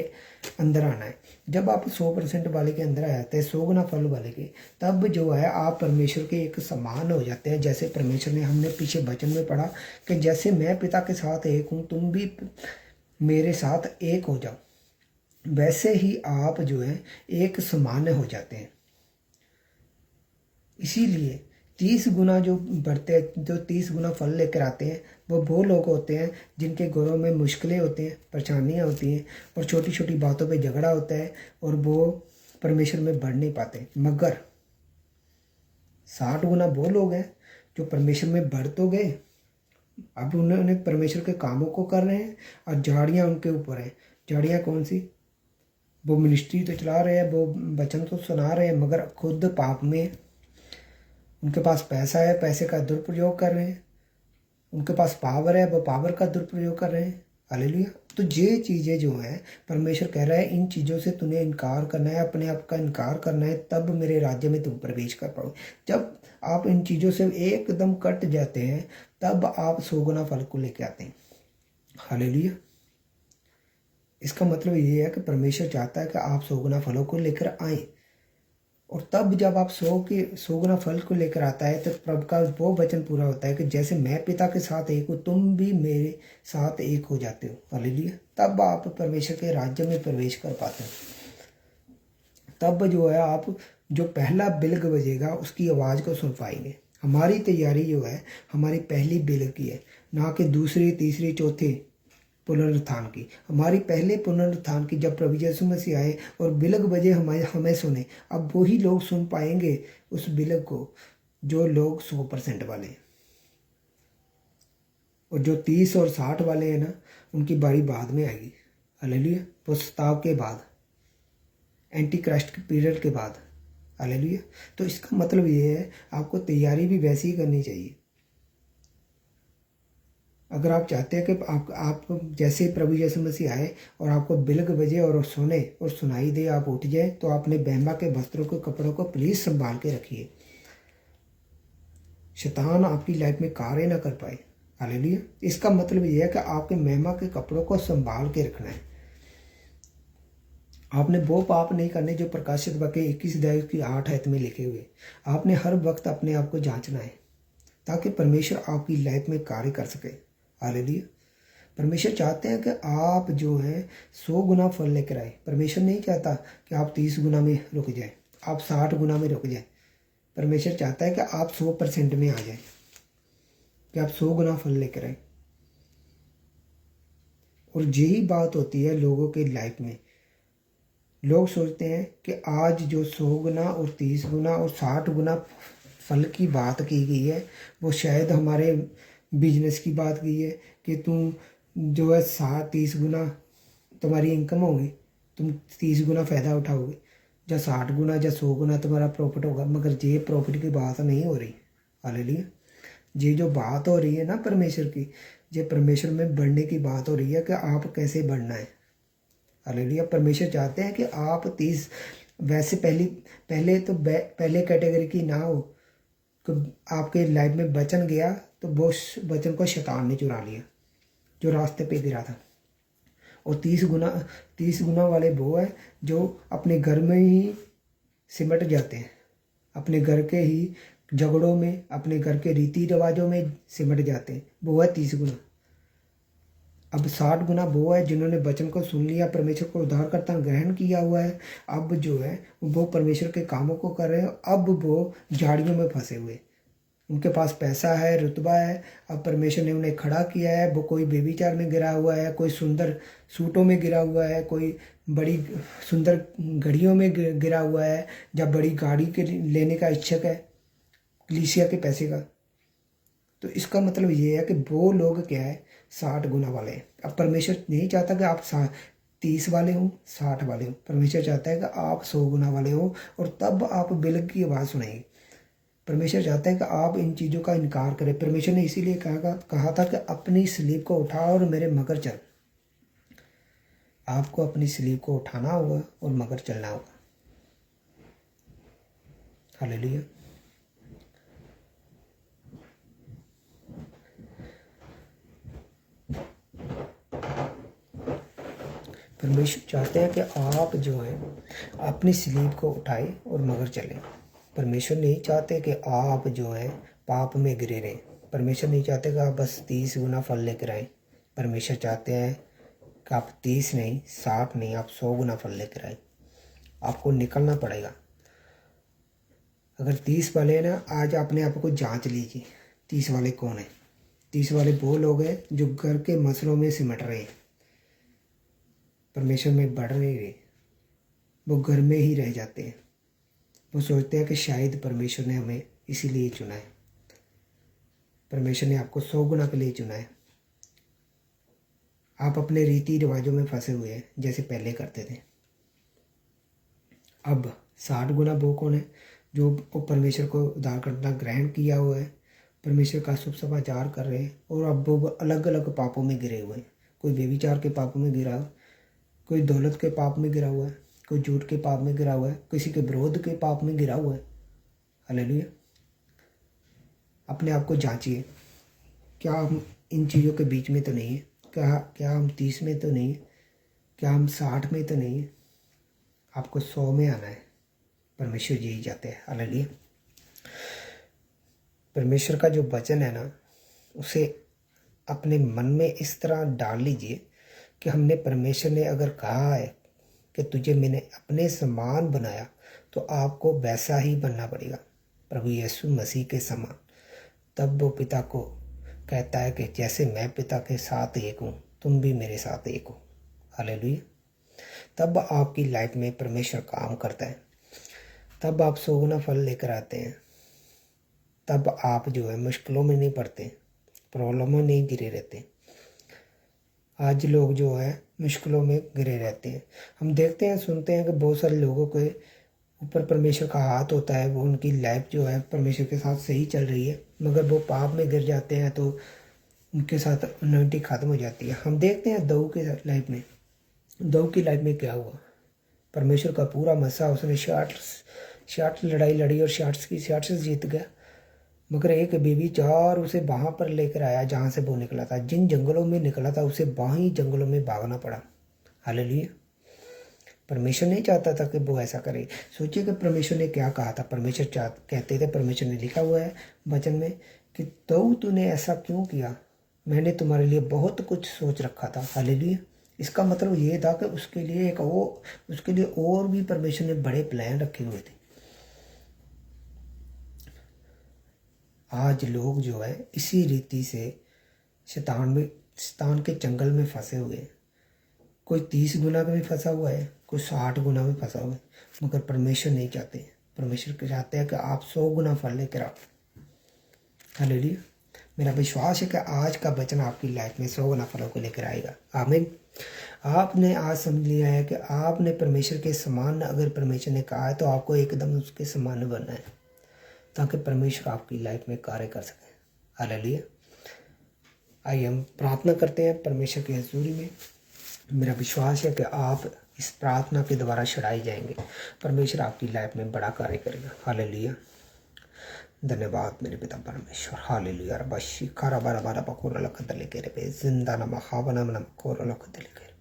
अंदर आना है। जब आप 100% वाले के अंदर आ जाते हैं, 100 गुना फल वाले के, तब जो है आप परमेश्वर के एक समान हो जाते हैं। जैसे परमेश्वर ने, हमने पीछे वचन में पढ़ा कि जैसे मैं पिता के साथ एक हूँ, तुम भी मेरे साथ एक हो जाओ, वैसे ही आप जो है एक समान हो जाते हैं। इसीलिए 30 गुना जो बढ़ते हैं, जो 30 गुना फल लेकर आते हैं, वो लोग होते हैं जिनके घरों में मुश्किलें होती हैं, परेशानियां होती हैं और छोटी छोटी बातों पे झगड़ा होता है और वो परमेश्वर में बढ़ नहीं पाते। मगर 60 गुना वो लोग हैं जो परमेश्वर में बढ़ तो गए, अब उन्होंने परमेश्वर के कामों को कर रहे हैं और झाड़ियाँ उनके ऊपर हैं। झाड़ियाँ कौन सी? वो मिनिस्ट्री तो चला रहे हैं, वो वचन तो सुना रहे हैं, मगर खुद पाप में। उनके पास पैसा है, पैसे का दुरुपयोग कर रहे हैं। उनके पास पावर है, वो पावर का दुरुपयोग कर रहे हैं, हालेलुया। तो ये चीज़ें जो हैं, परमेश्वर कह रहा है इन चीज़ों से तूने इनकार करना है, अपने आप का इनकार करना है, तब मेरे राज्य में तुम प्रवेश कर पाओगे। जब आप इन चीज़ों से एकदम कट जाते हैं, तब आप 100 गुना फल को लेके आते हैं, हालेलुया। इसका मतलब ये है कि परमेश्वर चाहता है कि आप 100 गुना फलों को लेकर आएँ और तब जब आप 100 गुना फल को लेकर आता है तो प्रभु का वो वचन पूरा होता है कि जैसे मैं पिता के साथ एक हूँ तुम भी मेरे साथ एक हो जाते हो। हालेलुया। तब आप परमेश्वर के राज्य में प्रवेश कर पाते हो। तब जो है आप जो पहला बिलग बजेगा उसकी आवाज़ को सुन पाएंगे। हमारी तैयारी जो है हमारी पहली बिलग की है, ना कि दूसरी तीसरी चौथी पुनरुत्थान की। हमारी पहले पुनरुत्थान की जब प्रभु यीशु मसीह आए और बिलग बजे हमें सुने, अब वही लोग सुन पाएंगे उस बिलग को जो लोग 100% वाले हैं। और जो 30 और 60 वाले हैं ना, उनकी बारी बाद में आएगी। हालेलुया। प्रस्ताव के बाद, एंटी क्राइस्ट के पीरियड के बाद। हालेलुया। तो इसका मतलब ये है आपको तैयारी भी वैसी ही करनी चाहिए। अगर आप चाहते हैं कि आप जैसे प्रभु यीशु मसीह आए और आपको बिलग बजे और सुने और सुनाई दे, आप उठ जाए, तो आपने महिमा के वस्त्रों के कपड़ों को प्लीज संभाल के रखिए। शैतान आपकी लाइफ में कार्य ना कर पाए। हालेलुया। इसका मतलब यह है कि आपके महिमा के कपड़ों को संभाल के रखना है। आपने वो पाप नहीं करने जो प्रकाशित वाक्य 21:8 में लिखे हुए। आपने हर वक्त अपने आप को जांचना है ताकि परमेश्वर आपकी लाइफ में कार्य कर सके। हालेलुया। परमेश्वर चाहते हैं कि आप जो है 100 गुना फल लेकर आए। परमेश्वर नहीं चाहता कि आप 30 गुना में रुक जाए, आप 60 गुना में रुक जाए। परमेश्वर चाहता है कि आप 100% में आ जाए, कि आप 100 गुना फल लेकर आए। और यही बात होती है लोगों के लाइफ में। लोग सोचते हैं कि आज जो 100 गुना और 30 गुना और 60 गुना फल की बात की गई है, वो शायद हमारे बिजनेस की बात की है कि तुम जो है 30 गुना तुम्हारी इनकम होगी, तुम 30 गुना फ़ायदा उठाओगे, या 60 गुना या 100 गुना तुम्हारा प्रॉफिट होगा। मगर ये प्रॉफिट की बात नहीं हो रही। हालेलुया। ये जो बात हो रही है ना परमेश्वर की, ये परमेश्वर में बढ़ने की बात हो रही है कि आप कैसे बढ़ना है। हालेलुया। परमेश्वर चाहते हैं कि आप 30 वैसे पहले कैटेगरी की ना हो कि आपके लाइफ में वचन गया तो वो वचन को शैतान ने चुरा लिया जो रास्ते पे गिरा था। और 30 गुना वाले वो है जो अपने घर में ही सिमट जाते हैं, अपने घर के ही झगड़ों में, अपने घर के रीति रिवाजों में सिमट जाते हैं। वो है 30 गुना। अब 60 गुना वो है जिन्होंने वचन को सुन लिया, परमेश्वर को उद्धारकर्ता ग्रहण किया हुआ है। अब जो है वो परमेश्वर के कामों को कर रहे हैं। अब वो झाड़ियों में फंसे हुए, उनके पास पैसा है, रुतबा है, अब परमेश्वर ने उन्हें खड़ा किया है। वो कोई बेविचार में गिरा हुआ है, कोई सुंदर सूटों में गिरा हुआ है, कोई बड़ी सुंदर घड़ियों में गिरा हुआ है, या बड़ी गाड़ी के लेने का इच्छुक है कलीसिया के पैसे का। तो इसका मतलब ये है कि वो लोग क्या है, 60 गुना वाले हैं। अब परमेश्वर नहीं चाहता कि आप 30 वाले हों, 60 वाले हों। परमेश्वर चाहता है कि आप 100 गुना वाले हों, और तब आप बिलग की आवाज़ सुनेंगे। परमेश्वर चाहता है कि आप इन चीज़ों का इनकार करें। परमेश्वर ने इसीलिए कहा था कि अपनी स्लीप को उठाओ और मेरे मगर चल। आपको अपनी स्लीप को उठाना होगा और मगर चलना होगा। हालेलुया। परमेश्वर चाहते हैं कि आप जो है अपनी स्लीप को उठाए और मगर चलें। परमेश्वर नहीं चाहते कि आप जो है पाप में गिरे रहें। परमेश्वर नहीं चाहते कि आप बस 30 गुना फल लेकर आए। परमेश्वर चाहते हैं कि आप 30 नहीं, 60 नहीं, आप 100 गुना फल लेकर आए। आपको निकलना पड़ेगा। अगर 30 वाले हैं ना, आज अपने आप को जांच लीजिए 30 वाले कौन है। 30 वाले वो लोग हैं जो घर के मसलों में सिमट रहे हैं, परमेश्वर में बढ़ नहीं रहे, वो घर में ही रह जाते हैं। वो सोचते हैं कि शायद परमेश्वर ने हमें इसीलिए चुना है। परमेश्वर ने आपको 100 गुना के लिए चुना है। आप अपने रीति रिवाजों में फंसे हुए हैं जैसे पहले करते थे। अब 60 गुना वो कौन है, जो परमेश्वर को उद्धारकर्ता ग्रहण किया हुआ है, परमेश्वर का शुभ समाचार कर रहे हैं, और अब वो अलग अलग पापों में गिरे हुए हैं। कोई व्यभिचार के पापों में गिरा हुआ, कोई दौलत के पाप में गिरा हुआ है, कोई झूठ के पाप में गिरा हुआ है, किसी के विरोध के पाप में गिरा हुआ है। हालेलुया। अपने आप को जांचिए, क्या हम इन चीज़ों के बीच में तो नहीं है? क्या हम 30 में तो नहीं है? क्या हम 60 में तो नहीं है? आपको 100 में आना है। परमेश्वर जी जाते हैं। हालेलुया। परमेश्वर का जो वचन है ना, उसे अपने मन में इस तरह डाल लीजिए कि हमने परमेश्वर ने अगर कहा है कि तुझे मैंने अपने समान बनाया, तो आपको वैसा ही बनना पड़ेगा, प्रभु यीशु मसीह के समान। तब वो पिता को कहता है कि जैसे मैं पिता के साथ एक हूँ, तुम भी मेरे साथ एक हो। हालेलुया। तब आपकी लाइफ में परमेश्वर काम करता है, तब आप 100 गुना फल लेकर आते हैं, तब आप जो है मुश्किलों में नहीं पड़ते, प्रॉब्लम में नहीं गिरे रहते। आज लोग जो है मुश्किलों में गिरे रहते हैं। हम देखते हैं, सुनते हैं कि बहुत सारे लोगों के ऊपर परमेश्वर का हाथ होता है, वो उनकी लाइफ जो है परमेश्वर के साथ सही चल रही है, मगर वो पाप में गिर जाते हैं तो उनके साथ अनॉइंटिंग खत्म हो जाती है। हम देखते हैं दाऊद के लाइफ में, दाऊद की लाइफ में क्या हुआ। परमेश्वर का पूरा मसा, उसने 60 लड़ाई लड़ी और 60 से जीत गया, मगर एक बेबी चार उसे वहाँ पर लेकर आया जहाँ से वो निकला था। जिन जंगलों में निकला था उसे वहीं जंगलों में भागना पड़ा। हालेलुया। परमेश्वर नहीं चाहता था कि वो ऐसा करे। सोचिए कि परमेश्वर ने क्या कहा था। परमेश्वर कहते थे, परमेश्वर ने लिखा हुआ है वचन में कि तो तूने ऐसा क्यों किया, मैंने तुम्हारे लिए बहुत कुछ सोच रखा था। हालेलुया। इसका मतलब ये था कि उसके लिए और भी परमेश्वर ने बड़े प्लान रखे हुए थे। आज लोग जो है इसी रीति से शैतान के जंगल में फंसे हुए हैं। कोई 30 गुना में फंसा हुआ है, कोई 60 गुना में फंसा हुआ है, मगर परमेश्वर नहीं चाहते। परमेश्वर चाहते हैं कि आप 100 गुना फल लेकर आओ। हालेलुया। मेरा विश्वास है कि आज का वचन आपकी लाइफ में 100 गुना फलों को लेकर आएगा। आमीन। आपने आज समझ लिया है कि आपने परमेश्वर के समान, अगर परमेश्वर ने कहा है तो आपको एकदम उसके समान बनना है, ताकि परमेश्वर आपकी लाइफ में कार्य कर सके। हालेलुया। आइए हम प्रार्थना करते हैं परमेश्वर की हजूरी में। मेरा विश्वास है कि आप इस प्रार्थना के द्वारा छुड़ाए जाएंगे, परमेश्वर आपकी लाइफ में बड़ा कार्य करेगा। हालेलुया। धन्यवाद मेरे पिता परमेश्वर। हालेलुया। रबाशी खारा बारा बारा बकोर लख दले के रे जिंदा नमा खावना मनम कोर लख दले के।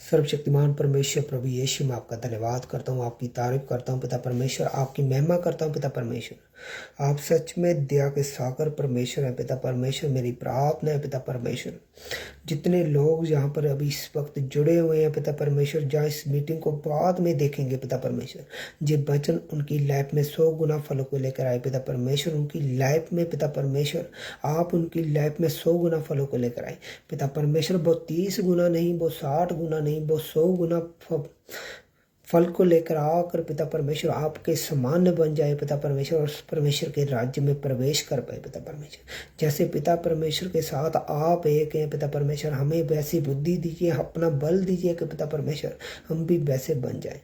सर्वशक्तिमान परमेश्वर प्रभु यीशु, मैं आपका धन्यवाद करता हूँ, आपकी तारीफ करता हूँ पिता परमेश्वर, आपकी महिमा करता हूँ पिता परमेश्वर। आप सच में दया के सागर परमेश्वर हैं पिता परमेश्वर। मेरी प्रार्थना है पिता परमेश्वर, जितने लोग यहाँ पर अभी इस वक्त जुड़े हुए हैं पिता परमेश्वर, जहाँ इस मीटिंग को बाद में देखेंगे पिता परमेश्वर, ये वचन उनकी लाइफ में 100 गुना फलों को लेकर आए पिता परमेश्वर। उनकी लाइफ में पिता परमेश्वर, आप उनकी लाइफ में 100 गुना फलों को लेकर आए पिता परमेश्वर। वो 30 गुना नहीं, वो 60 गुना नहीं, वो 100 गुना फल को लेकर आकर पिता परमेश्वर आपके समान बन जाए पिता परमेश्वर, और परमेश्वर के राज्य में प्रवेश कर पाए पिता परमेश्वर। जैसे पिता परमेश्वर के साथ आप एक हैं पिता परमेश्वर, हमें वैसी बुद्धि दीजिए, अपना बल दीजिए कि पिता परमेश्वर हम भी वैसे बन जाए।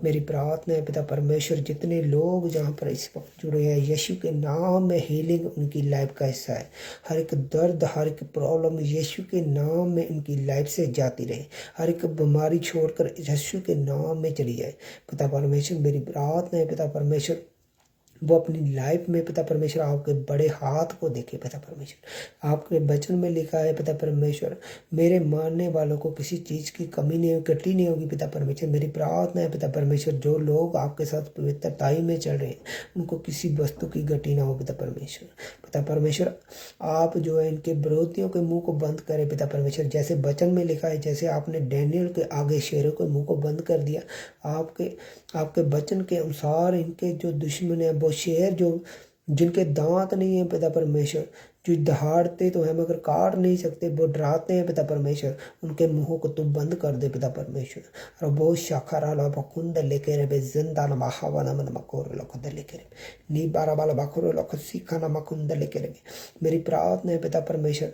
मेरी प्रार्थना है पिता परमेश्वर, जितने लोग जहाँ पर इस वक्त जुड़े हैं, यीशु के नाम में हीलिंग उनकी लाइफ का हिस्सा है। हर एक दर्द, हर एक प्रॉब्लम यीशु के नाम में उनकी लाइफ से जाती रहे। हर एक बीमारी छोड़कर यीशु के नाम में चली जाए पिता परमेश्वर। मेरी प्रार्थना है पिता परमेश्वर, वो अपनी लाइफ में पिता परमेश्वर आपके बड़े हाथ को देखे पिता परमेश्वर। आपके वचन में लिखा है पिता परमेश्वर, मेरे मानने वालों को किसी चीज़ की कमी नहीं होगी, कटी नहीं होगी पिता परमेश्वर। मेरी प्रार्थना है पिता परमेश्वर, जो लोग आपके साथ पवित्रताई में चल रहे हैं, उनको किसी वस्तु की गति ना हो पिता परमेश्वर। पिता परमेश्वर, आप जो है इनके विरोधियों के मुंह को बंद करें पिता परमेश्वर। जैसे वचन में लिखा है, जैसे आपने डैनियल के आगे शेरों के मुंह को बंद कर दिया, आपके वचन के अनुसार इनके जो दुश्मन है, वो शेर जो जिनके दांत नहीं है पिता परमेश्वर, जो दहाड़ते तो है मगर काट नहीं सकते, वो डराते हैं पिता परमेश्वर, उनके मुंहों को तुम बंद कर दे पिता परमेश्वर। और बहुत शाखा बकुंद लेके रे जिंदा न महावा न मकोर लखद लेके रे नी बारा बाला बखोर लख सीखा न मकुंद लेके रे। मेरी प्रार्थना है पिता परमेश्वर,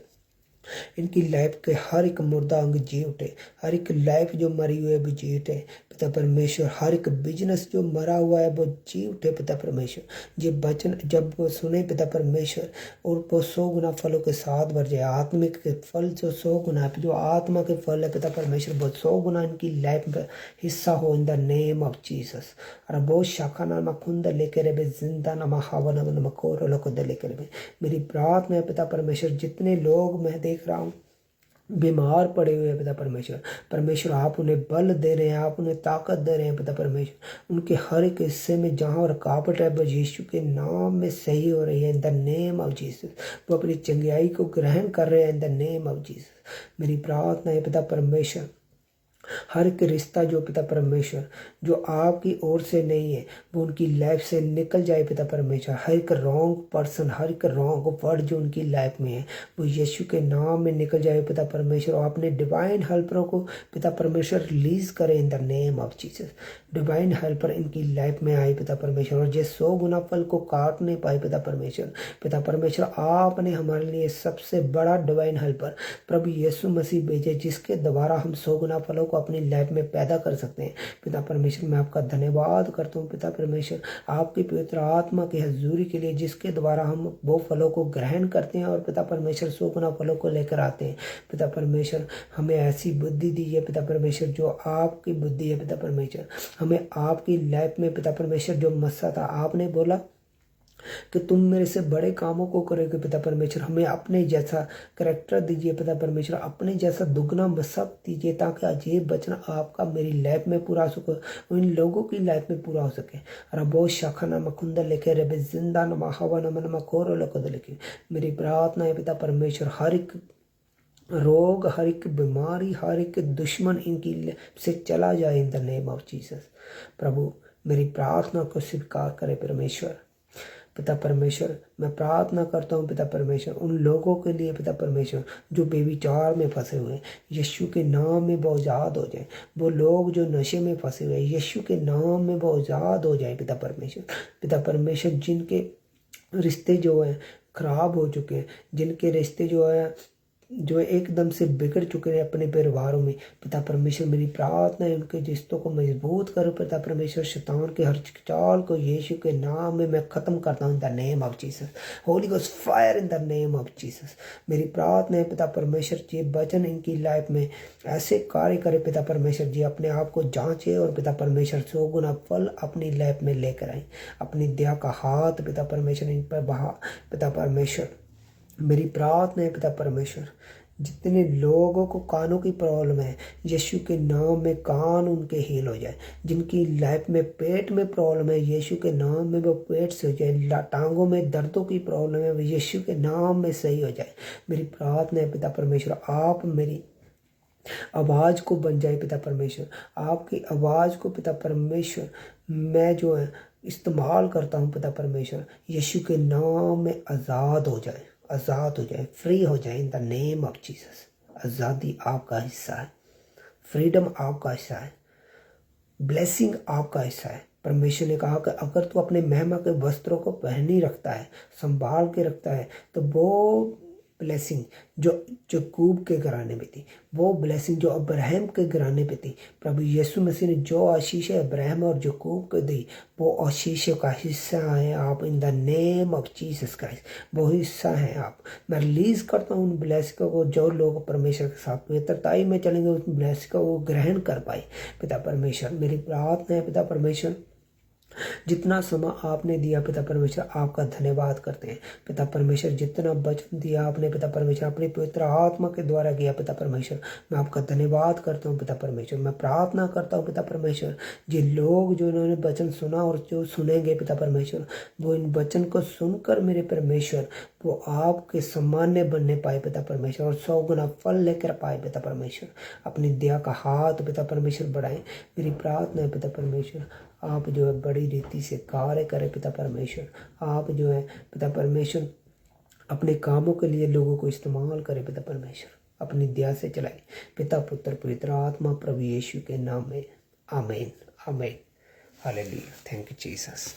इनकी लाइफ के हर एक मुर्दा अंग जी उठे, हर एक लाइफ जो मरी हुई है वो जी उठे पिता परमेश्वर। हर एक बिजनेस जो मरा हुआ है वो जी उठे पिता परमेश्वर। ये वचन जब वो सुने पिता परमेश्वर, और वो 100 गुना फलों के साथ भर जाए। आत्मिक के फल जो 100 गुना है, जो आत्मा के फल है पिता परमेश्वर, वो 100 गुना इनकी लाइफ में हिस्सा हो इन द नेम ऑफ जीसस। और बहुत शाखा नामा खुंद लेकर रे जिंदा नमा हवा नमा कोर लेकर रे। मेरी प्रार्थना है पिता परमेश्वर, जितने लोग मैं देख रहा हूँ बीमार पड़े हुए हैं पिता परमेश्वर, परमेश्वर आप उन्हें बल दे रहे हैं, आप उन्हें ताकत दे रहे हैं पिता परमेश्वर। उनके हर एक हिस्से में जहाँ रुकावट है वो यीशु के नाम में सही हो रही है इन द नेम ऑफ जीसस। वो अपनी चंगाई को ग्रहण कर रहे हैं इन द नेम ऑफ जीसस। मेरी प्रार्थना है पिता परमेश्वर, हर एक रिश्ता जो पिता परमेश्वर जो आपकी ओर से नहीं है वो उनकी लाइफ से निकल जाए पिता परमेश्वर। हर एक रॉन्ग पर्सन, हर एक रॉन्ग वर्ड जो उनकी लाइफ में है वो यीशु के नाम में निकल जाए पिता परमेश्वर। और अपने डिवाइन हेल्परों को पिता परमेश्वर रिलीज करें इन the name of Jesus. Divine helper इनकी लाइफ में आए पिता परमेश्वर, और जिस 100 गुना फल को काट नहीं पाए पिता परमेश्वर, पिता परमेश्वर आपने हमारे लिए सबसे बड़ा डिवाइन हेल्पर प्रभु यीशु मसीह भेजे, जिसके द्वारा हम 100 गुना फलों को अपनी लाइफ में पैदा कर सकते हैं। पिता परमेश्वर मैं आपका धन्यवाद करता हूँ पिता परमेश्वर, आपकी पवित्र आत्मा की हजूरी के लिए, जिसके द्वारा हम वो फलों को ग्रहण करते हैं और पिता परमेश्वर 100 गुना फलों को लेकर आते हैं। पिता परमेश्वर हमें ऐसी बुद्धि दीजिए पिता परमेश्वर जो आपकी बुद्धि है पिता परमेश्वर। हमें आपकी लाइफ में पिता परमेश्वर जो मस्सा था, आपने बोला कि तुम मेरे से बड़े कामों को करोगे पिता परमेश्वर। हमें अपने जैसा करैक्टर दीजिए पिता परमेश्वर, अपने जैसा दुगना मसक दीजिए, ताकि अजीब वचन आपका मेरी लाइफ में पूरा हो सके, इन लोगों की लाइफ में पूरा हो सके। रबो शाखा नमा कुंदर लिखे रबे जिंदा नमा हवा नमा नमा खोरो लकद लिखे। मेरी प्रार्थना है पिता परमेश्वर, हर एक रोग, हर एक बीमारी, हर एक दुश्मन इनकी से चला जाए in the name of Jesus. प्रभु मेरी प्रार्थना को स्वीकार करे परमेश्वर। पिता परमेश्वर मैं प्रार्थना करता हूँ पिता परमेश्वर उन लोगों के लिए पिता परमेश्वर जो बेविचार में फंसे हुए हैं, यीशु के नाम में वो आज़ाद हो जाए। वो लोग जो नशे में फंसे हुए हैं, यीशु के नाम में वो आज़ाद हो जाए पिता परमेश्वर। पिता परमेश्वर जिनके रिश्ते जो हैं खराब हो चुके हैं, जिनके रिश्ते जो एकदम से बिगड़ चुके हैं अपने परिवारों में, पिता परमेश्वर मेरी प्रार्थना है उनके रिश्तों को मजबूत करो पिता परमेश्वर। शैतान के हर चाल को यीशु के नाम में मैं ख़त्म करता हूँ इन the name of Jesus. Holi ghost fire in the name of Jesus. मेरी प्रार्थना है पिता परमेश्वर जी वचन इनकी लाइफ में ऐसे कार्य करे पिता परमेश्वर जी, अपने आप को जांचे और पिता परमेश्वर 100 गुना फल अपनी लाइफ में लेकर आए। अपनी दया का हाथ पिता परमेश्वर इन पर बहा पिता परमेश्वर। मेरी प्रार्थना है पिता परमेश्वर जितने लोगों को कानों की प्रॉब्लम है, यीशु के नाम में कान उनके हील हो जाए। जिनकी लाइफ में पेट में प्रॉब्लम है, यीशु के नाम में वो पेट से हो जाए। टांगों में दर्दों की प्रॉब्लम है, वो यीशु के नाम में सही हो जाए। मेरी प्रार्थना है पिता परमेश्वर, आप मेरी आवाज़ को बन जाए पिता परमेश्वर। आपकी आवाज़ को पिता परमेश्वर मैं जो है इस्तेमाल करता हूँ पिता परमेश्वर, यीशु के नाम में आज़ाद हो जाए, आज़ाद हो जाए, फ्री हो जाए in the name of Jesus. आज़ादी आपका हिस्सा है, फ्रीडम आपका हिस्सा है, ब्लेसिंग आपका हिस्सा है। परमेश्वर ने कहा कि अगर तू अपने महिमा के वस्त्रों को पहन ही रखता है, संभाल के रखता है, तो वो ब्लेसिंग जो यकूब के घराने में थी, वो ब्लेसिंग जो अब्राहम के घराने पे थी, प्रभु यीशु मसीह ने जो आशीष अब्राहम और यकूब को दी, वो आशीष का हिस्सा है आप इन the name of Jesus Christ. वो हिस्सा है आप। मैं रिलीज करता हूँ उन ब्लेसिंग को। जो लोग परमेश्वर के साथ पवित्रताई में चलेंगे उस ब्लेसिंग को ग्रहण कर पाए पिता परमेश्वर। मेरी प्रार्थना है पिता परमेश्वर जितना समय आपने दिया पिता परमेश्वर आपका धन्यवाद करते हैं पिता परमेश्वर। जितना वचन दिया आपने पिता परमेश्वर अपनी पवित्र आत्मा के द्वारा किया पिता परमेश्वर, मैं आपका धन्यवाद करता हूँ पिता परमेश्वर। मैं प्रार्थना करता हूँ पिता परमेश्वर जिन लोग जो इन्होंने वचन सुना और जो सुनेंगे पिता परमेश्वर, वो इन वचन को सुनकर मेरे परमेश्वर वो आपके सम्मान्य बनने पाए पिता परमेश्वर और 100 गुना फल लेकर पाए पिता परमेश्वर। अपनी दया का हाथ पिता परमेश्वर बढ़ाएं। मेरी प्रार्थना है पिता परमेश्वर आप जो है बड़ी रीति से कार्य करें पिता परमेश्वर। आप जो है पिता परमेश्वर अपने कामों के लिए लोगों को इस्तेमाल करें पिता परमेश्वर। अपनी दया से चलाए पिता पुत्र पवित्र आत्मा प्रभु यीशु के नाम में आमीन आमीन हालेलुया। Thank you Jesus.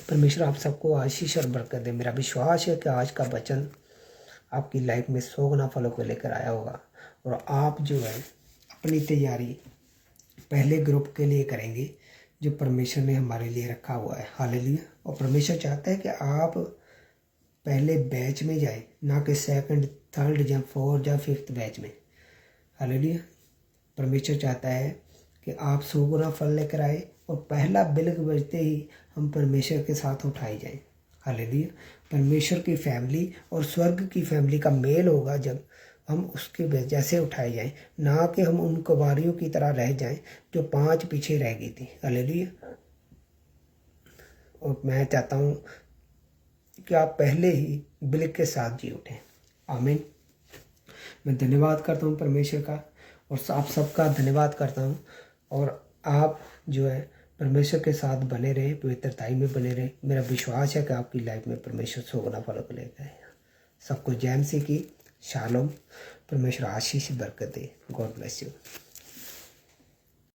परमेश्वर आप सबको आशीष और बरकत दे। मेरा विश्वास है कि आज का वचन आपकी लाइफ में 100 गुना फलों को लेकर आया होगा और आप जो है अपनी तैयारी पहले ग्रुप के लिए करेंगे जो परमेश्वर ने हमारे लिए रखा हुआ है। हालेलुया। और परमेश्वर चाहता है कि आप पहले बैच में जाए, ना कि सेकंड थर्ड या फोर्थ या फिफ्थ बैच में। हालेलुया। परमेश्वर चाहता है कि आप 100 गुना फल लेकर आए और पहला बिल्क बजते ही हम परमेश्वर के साथ उठाए जाएं। हालेलुया। परमेश्वर की फैमिली और स्वर्ग की फैमिली का मेल होगा जब हम उसके वजह से उठाए जाएं, ना कि हम उन कुंवारियों की तरह रह जाएं जो 5 पीछे रह गई थी। हालेलुया। और मैं चाहता हूँ कि आप पहले ही बिल्क के साथ जी उठें। आमीन। मैं धन्यवाद करता हूँ परमेश्वर का, और आप सबका धन्यवाद करता हूँ। और आप जो है परमेश्वर के साथ बने रहे, पवित्रताई में बने रहे। मेरा विश्वास है कि आपकी लाइफ में परमेश्वर 100 गुना फर्क लेगा। सबको जय मसीह की शालोम। परमेश्वर आशीष बरकत दे। God bless you.